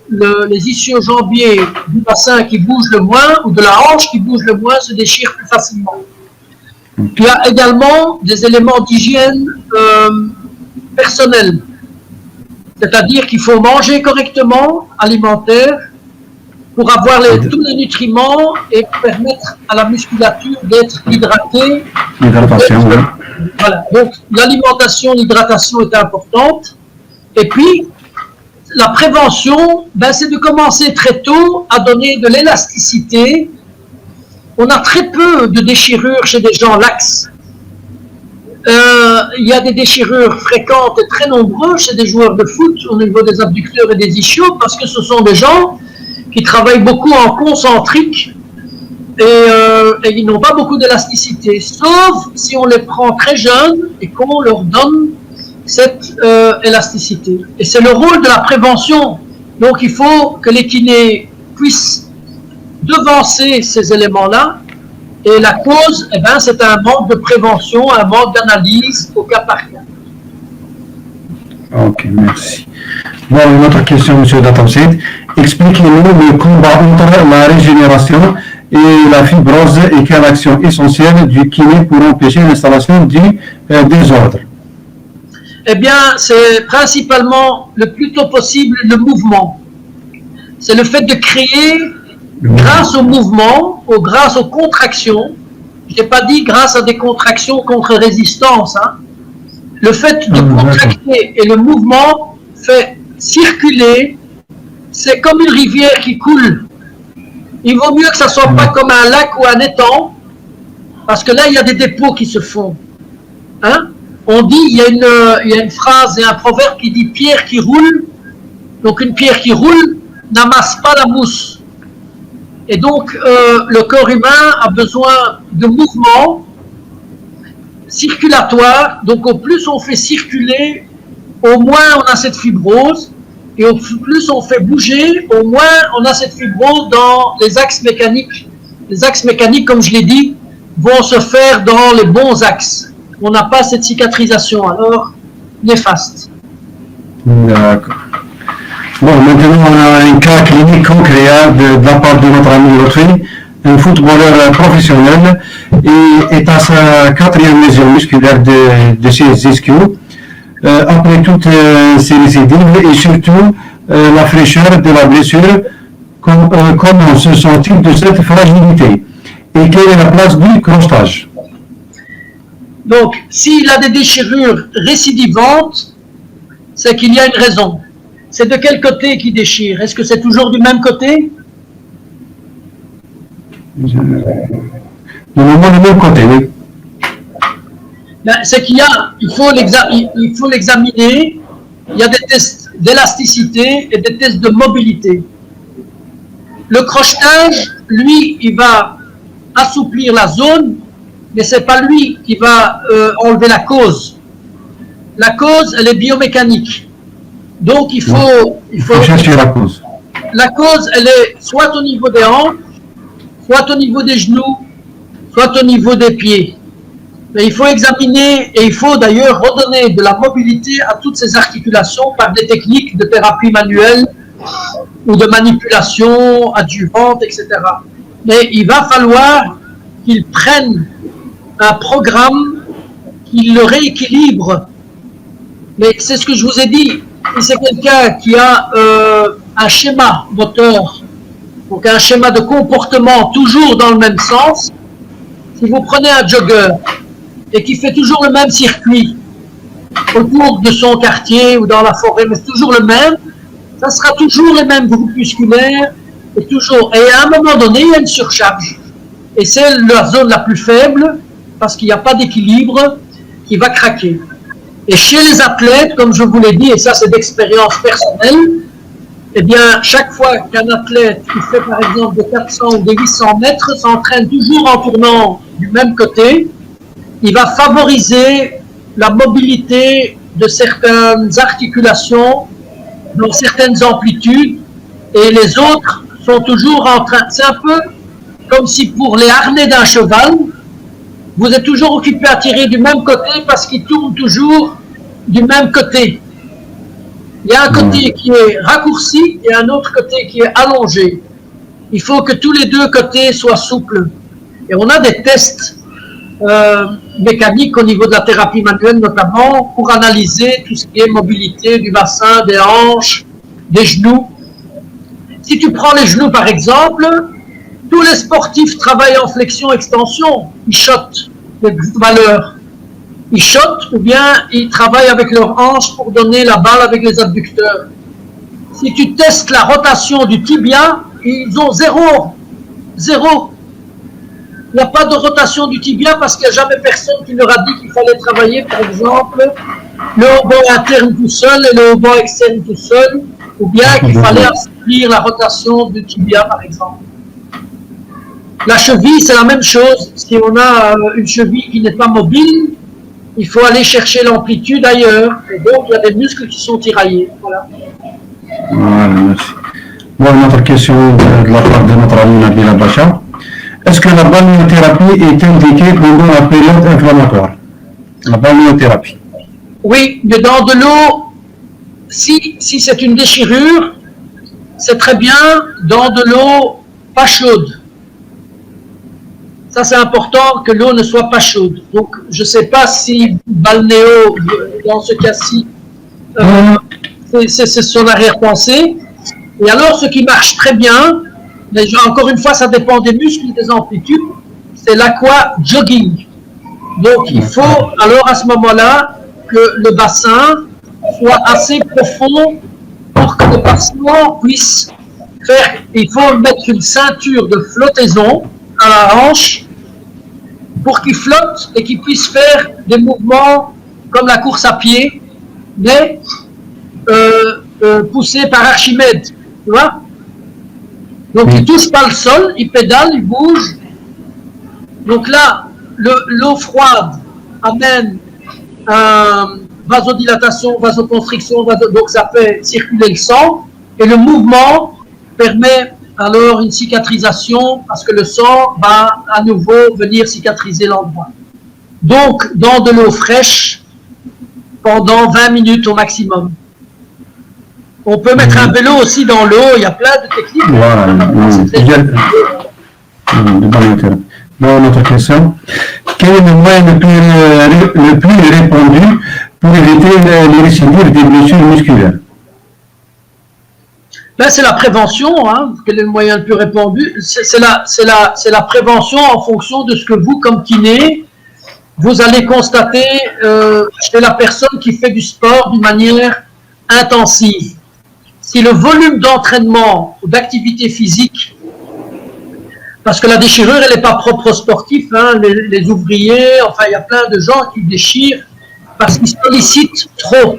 les ischio-jambiers du bassin qui bougent le moins ou de la hanche qui bouge le moins se déchirent plus facilement. Il y a également des éléments d'hygiène personnelle, c'est-à-dire qu'il faut manger correctement, alimentaire, pour avoir tous les nutriments et permettre à la musculature d'être hydratée. L'hydratation, oui. Voilà, donc l'alimentation, l'hydratation est importante. Et puis, la prévention, ben, c'est de commencer très tôt à donner de l'élasticité. On a très peu de déchirures chez des gens laxes. Il y a des déchirures fréquentes et très nombreuses chez des joueurs de foot au niveau des abducteurs et des ischios parce que ce sont des gens qui travaillent beaucoup en concentrique et ils n'ont pas beaucoup d'élasticité, sauf si on les prend très jeunes et qu'on leur donne cette élasticité. Et c'est le rôle de la prévention. Donc il faut que les kinés puissent devancer ces éléments-là. Et la cause, eh ben, c'est un manque de prévention, un manque d'analyse au cas par cas. Ok, merci. Bon, une autre question, M. Datamsit. Expliquez-nous le combat entre la régénération et la fibrose et quelle action essentielle du kiné pour empêcher l'installation du désordre? Eh bien, c'est principalement le plus tôt possible le mouvement. C'est le fait de créer, grâce au mouvement, grâce aux contractions, je n'ai pas dit grâce à des contractions contre résistance, hein. Le fait de contracter et le mouvement fait circuler c'est comme une rivière qui coule. Il vaut mieux que ça soit pas comme un lac ou un étang, parce que là, il y a des dépôts qui se font. Hein? On dit, il y a une phrase et un proverbe qui dit pierre qui roule. Donc une pierre qui roule n'amasse pas la mousse. Et donc le corps humain a besoin de mouvements circulatoires. Donc au plus on fait circuler, au moins on a cette fibrose. Et au plus on fait bouger, au moins on a cette fibrose dans les axes mécaniques. Les axes mécaniques, comme je l'ai dit, vont se faire dans les bons axes. On n'a pas cette cicatrisation, alors néfaste. D'accord. Bon, maintenant on a un cas clinique concret de la part de notre ami Lotfi, un footballeur professionnel, et est à sa 4e lésion musculaire de chez SQ. Après toutes ces récidives et surtout la fraîcheur de la blessure, comment se sent-il de cette fragilité et quelle est la place du crochetage? Donc, s'il a des déchirures récidivantes, c'est qu'il y a une raison. C'est de quel côté qu'il déchire? Est-ce que c'est toujours du même côté? Normalement du même côté, oui. Ben, c'est qu'il y a, il faut l'examiner. Il y a des tests d'élasticité et des tests de mobilité. Le crochetage, lui, il va assouplir la zone, mais c'est pas lui qui va enlever la cause. La cause, elle est biomécanique. Donc il faut chercher la cause. La cause, elle est soit au niveau des hanches, soit au niveau des genoux, soit au niveau des pieds. Mais il faut examiner et il faut d'ailleurs redonner de la mobilité à toutes ces articulations par des techniques de thérapie manuelle ou de manipulation adjuvante, etc. Mais il va falloir qu'ils prennent un programme qui le rééquilibre. Mais c'est ce que je vous ai dit. Si c'est quelqu'un qui a un schéma moteur, donc un schéma de comportement toujours dans le même sens, si vous prenez un jogger et qui fait toujours le même circuit autour de son quartier ou dans la forêt, mais c'est toujours le même, ça sera toujours les mêmes groupes musculaires et toujours. Et à un moment donné, il y a une surcharge. Et c'est la zone la plus faible parce qu'il n'y a pas d'équilibre qui va craquer. Et chez les athlètes, comme je vous l'ai dit, et ça c'est d'expérience personnelle, eh bien, chaque fois qu'un athlète qui fait par exemple de 400 ou de 800 mètres s'entraîne toujours en tournant du même côté, il va favoriser la mobilité de certaines articulations dans certaines amplitudes et les autres sont toujours en train. C'est un peu comme si pour les harnais d'un cheval, vous êtes toujours occupé à tirer du même côté parce qu'il tourne toujours du même côté. Il y a un côté qui est raccourci et un autre côté qui est allongé. Il faut que tous les deux côtés soient souples. Et on a des tests mécaniques au niveau de la thérapie manuelle notamment pour analyser tout ce qui est mobilité du bassin, des hanches, des genoux. Si tu prends les genoux par exemple, tous les sportifs travaillent en flexion-extension. Ils shotent les valeurs. Ils shotent ou bien ils travaillent avec leurs hanches pour donner la balle avec les adducteurs. Si tu testes la rotation du tibia, ils ont zéro. Zéro. Il n'y a pas de rotation du tibia parce qu'il n'y a jamais personne qui leur a dit qu'il fallait travailler, par exemple, le haut bord interne tout seul et le haut bord externe tout seul, ou bien qu'il fallait assouplir la rotation du tibia, par exemple. La cheville, c'est la même chose. Si on a une cheville qui n'est pas mobile, il faut aller chercher l'amplitude ailleurs. Et donc, il y a des muscles qui sont tiraillés. Voilà. Voilà, merci. Bon, une autre question de la part de notre ami Nabila Bacha. Est-ce que la balnéothérapie est indiquée pendant la période inflammatoire? La balnéothérapie. Oui, mais dans de l'eau, si c'est une déchirure, c'est très bien dans de l'eau pas chaude. Ça, c'est important que l'eau ne soit pas chaude. Donc, je ne sais pas si balnéo, dans ce cas-ci, c'est son arrière-pensée. Et alors, ce qui marche très bien, mais encore une fois, ça dépend des muscles et des amplitudes, c'est l'aqua-jogging. Donc, il faut, alors à ce moment-là, que le bassin soit assez profond pour que le patient puisse faire, il faut mettre une ceinture de flottaison à la hanche pour qu'il flotte et qu'il puisse faire des mouvements comme la course à pied, mais poussé par Archimède, tu vois. Donc il touche pas le sol, il pédale, il bouge. Donc là, l'eau froide amène vasodilatation, vasoconstriction, donc ça fait circuler le sang, et le mouvement permet alors une cicatrisation parce que le sang va à nouveau venir cicatriser l'endroit. Donc dans de l'eau fraîche pendant 20 minutes au maximum. On peut mettre un vélo aussi dans l'eau, il y a plein de techniques. Voilà. Bon, notre question. Quel est le moyen le plus répandu pour éviter les récidives des blessures musculaires? Ben, c'est la prévention, hein. Quel est le moyen le plus répandu? C'est la prévention en fonction de ce que vous, comme kiné, vous allez constater chez la personne qui fait du sport d'une manière intensive. Si le volume d'entraînement ou d'activité physique, parce que la déchirure, elle n'est pas propre aux sportifs, hein, les ouvriers, enfin, il y a plein de gens qui déchirent parce qu'ils sollicitent trop.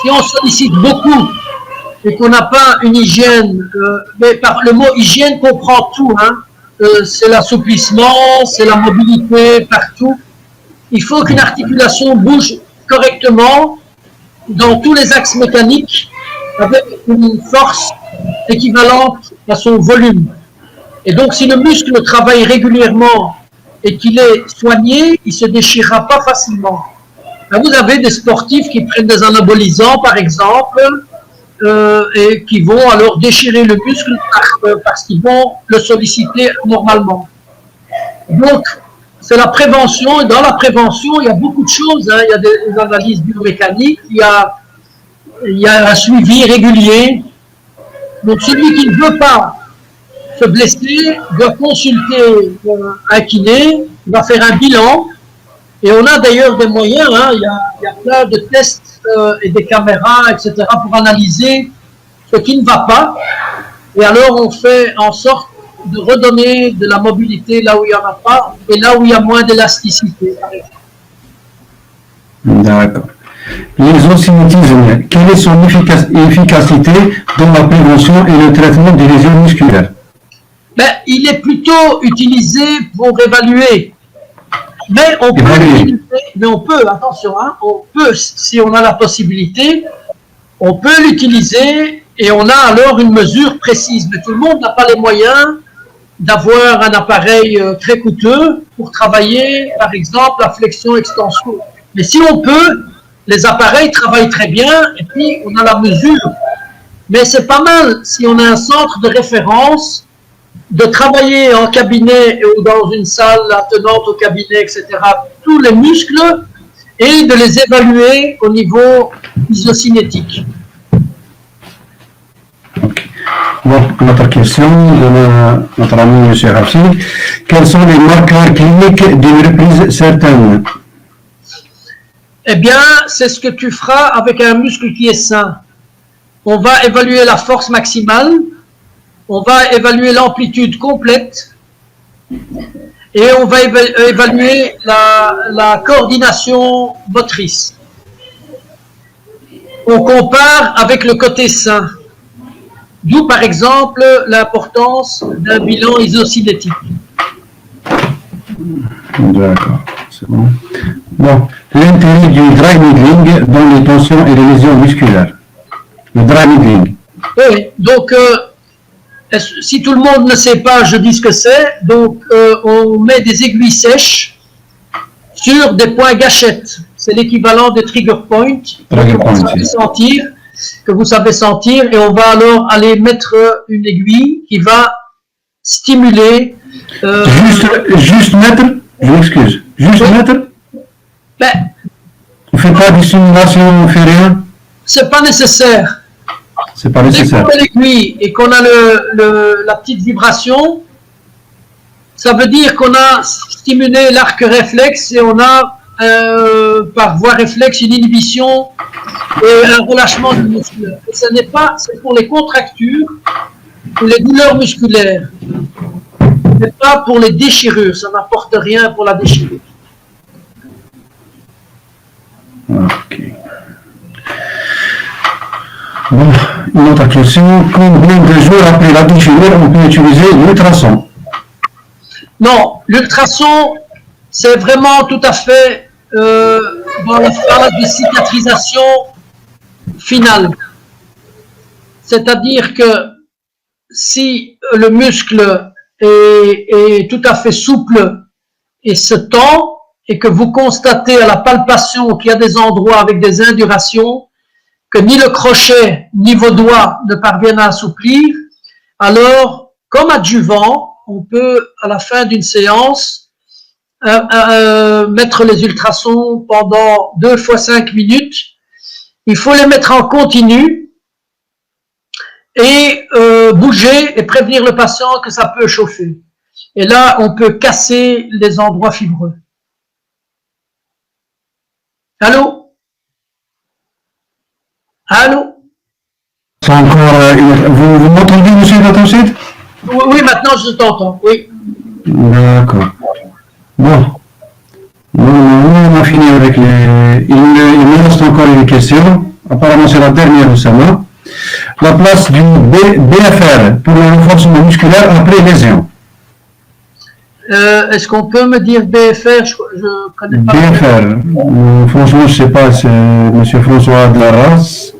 Si on sollicite beaucoup et qu'on n'a pas une hygiène, mais par le mot hygiène comprend tout, hein, c'est l'assouplissement, c'est la mobilité partout. Il faut qu'une articulation bouge correctement dans tous les axes mécaniques avec une force équivalente à son volume. Et donc, si le muscle travaille régulièrement et qu'il est soigné, il ne se déchirera pas facilement. Là, vous avez des sportifs qui prennent des anabolisants, par exemple, et qui vont alors déchirer le muscle parce qu'ils vont le solliciter normalement. Donc, c'est la prévention, et dans la prévention, il y a beaucoup de choses, hein. Il y a des analyses biomécaniques, il y a un suivi régulier. Donc, celui qui ne veut pas se blesser doit consulter un kiné, il va faire un bilan, et on a d'ailleurs des moyens, hein. Il y a plein de tests et des caméras, etc., pour analyser ce qui ne va pas, et alors on fait en sorte de redonner de la mobilité là où il n'y en a pas, et là où il y a moins d'élasticité. D'accord. Les ostéotismes, quelle est son efficacité dans la prévention et le traitement des lésions musculaires? Ben, il est plutôt utilisé pour évaluer. Mais on peut l'utiliser, attention, hein, on peut, si on a la possibilité, on peut l'utiliser et on a alors une mesure précise. Mais tout le monde n'a pas les moyens d'avoir un appareil très coûteux pour travailler, par exemple, la flexion-extension. Mais si on peut, les appareils travaillent très bien et puis on a la mesure. Mais c'est pas mal si on a un centre de référence de travailler en cabinet ou dans une salle attenante au cabinet, etc., tous les muscles et de les évaluer au niveau isocinétique. Okay. Bon, notre question de notre ami M. Rafi. Quels sont les marqueurs cliniques d'une reprise certaine? Eh bien, c'est ce que tu feras avec un muscle qui est sain. On va évaluer la force maximale, on va évaluer l'amplitude complète et on va évaluer la coordination motrice. On compare avec le côté sain. D'où, par exemple, l'importance d'un bilan isocinétique. D'accord, c'est bon. Bon, l'intérêt du dry needling dans les tensions et les lésions musculaires. Le dry needling. Oui, donc, si tout le monde ne sait pas, je dis ce que c'est. Donc, on met des aiguilles sèches sur des points gâchettes. C'est l'équivalent des trigger points que vous savez sentir, et on va alors aller mettre une aiguille qui va stimuler. Juste mettre, je m'excuse, juste mettre. Ben, on ne fait pas de stimulation, on ne fait rien. C'est pas nécessaire. C'est pas nécessaire. Dès qu'on met l'aiguille et qu'on a la petite vibration, ça veut dire qu'on a stimulé l'arc réflexe et on a par voie réflexe une inhibition et un relâchement du muscle. Et ce n'est pas, c'est pour les contractures ou les douleurs musculaires, mais pas pour les déchirures. Ça n'apporte rien pour la déchirure. Ok. Bon, une autre question. Combien de jours après la déchirure on peut utiliser l'ultrason? Non, l'ultrason, c'est vraiment tout à fait dans la phase de cicatrisation finale. C'est-à-dire que si le muscle est tout à fait souple et se tend, et que vous constatez à la palpation qu'il y a des endroits avec des indurations, que ni le crochet ni vos doigts ne parviennent à assouplir, alors, comme adjuvant, on peut, à la fin d'une séance, mettre les ultrasons pendant 2 fois 5 minutes. Il faut les mettre en continu et bouger et prévenir le patient que ça peut chauffer. Et là, on peut casser les endroits fibreux. Allô? Allô? C'est encore vous m'entendez, monsieur Datoncid? Oui, maintenant je t'entends, oui. D'accord. Bon. On a fini avec les... Il me reste encore une question. Apparemment, c'est la dernière, Oussama. La place du BFR pour le renforcement musculaire après lésion. Est-ce qu'on peut me dire BFR? Je connais pas. BFR. Franchement, je ne sais pas, c'est M. François de la Race.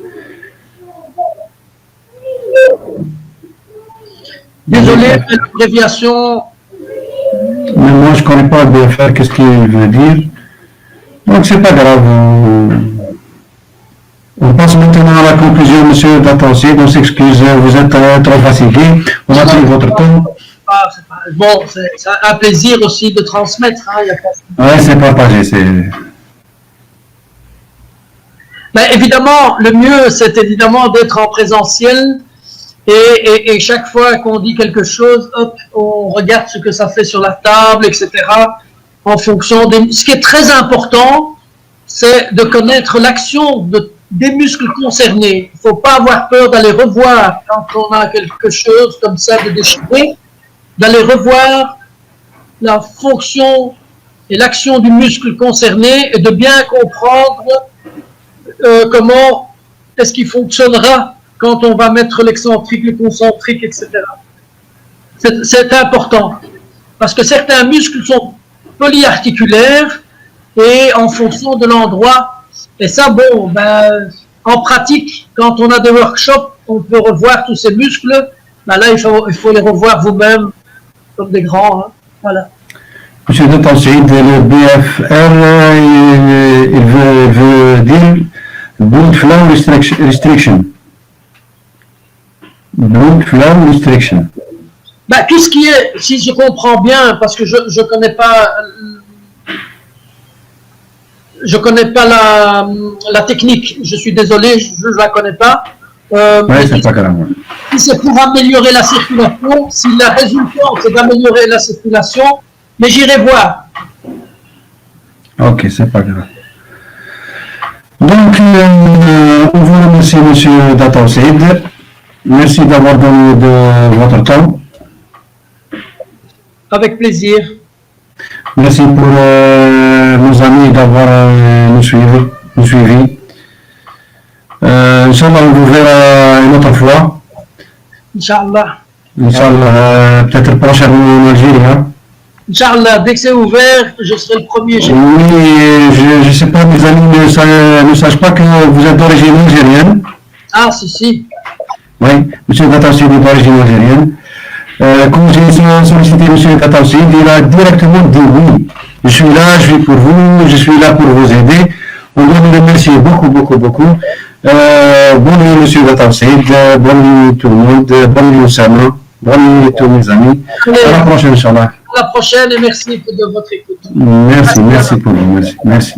Désolé, l'abréviation. Mais moi, je ne connais pas BFR, qu'est-ce qu'il veut dire. Donc, c'est pas grave. On passe maintenant à la conclusion, monsieur Datoncid. On s'excuse, vous êtes trop fatigué. On a pris votre temps. Bon, c'est un plaisir aussi de transmettre. Hein, oui, c'est partagé. Mais évidemment, le mieux, c'est évidemment d'être en présentiel. Et chaque fois qu'on dit quelque chose, hop, on regarde ce que ça fait sur la table, etc. En fonction des... Ce qui est très important, c'est de connaître l'action des muscles concernés. Il ne faut pas avoir peur d'aller revoir quand on a quelque chose comme ça de déchiré, d'aller revoir la fonction et l'action du muscle concerné et de bien comprendre comment est-ce qu'il fonctionnera quand on va mettre l'excentrique, le concentrique, etc. C'est important, parce que certains muscles sont polyarticulaires et en fonction de l'endroit, et ça, bon, ben, en pratique, quand on a des workshops, on peut revoir tous ces muscles, ben là, il faut les revoir vous-même, comme des grands, hein. Voilà. Monsieur Datoncid, le BFR, il veut dire Blood Flow Restriction. Blood Flow Restriction. Ben, tout ce qui est, si je comprends bien, parce que je connais pas la technique, je suis désolé, je ne la connais pas. Oui, c'est pas grave. Si c'est pour améliorer la circulation, si la résultante c'est d'améliorer la circulation, mais j'irai voir. Ok, c'est pas grave. Donc, on vous remercie, monsieur Datoncid. Merci d'avoir donné de votre temps. Avec plaisir. Merci pour nos amis d'avoir nous suivi. Inch'Allah, on vous verra une autre fois. Inch'Allah. Inch'Allah, peut-être prochainement en Algérie. Hein. Inch'Allah, dès que c'est ouvert, je serai le premier. Oui, je ne sais pas, mes amis ne sachent pas que vous êtes d'origine algérienne. Ah, si. Oui, M. Datoncid est d'origine algérienne. Quand j'ai sollicité M. Datoncid, il a directement dit oui. Je suis là, je suis pour vous, je suis là pour vous aider. On doit vous remercier beaucoup. Bonne nuit, M. Datoncid. Bonne nuit tout le monde. Bonne nuit Oussama. Bonne nuit tous mes amis. À la prochaine, Inch'Allah. À la prochaine et merci de votre écoute. Merci pour vous. Merci.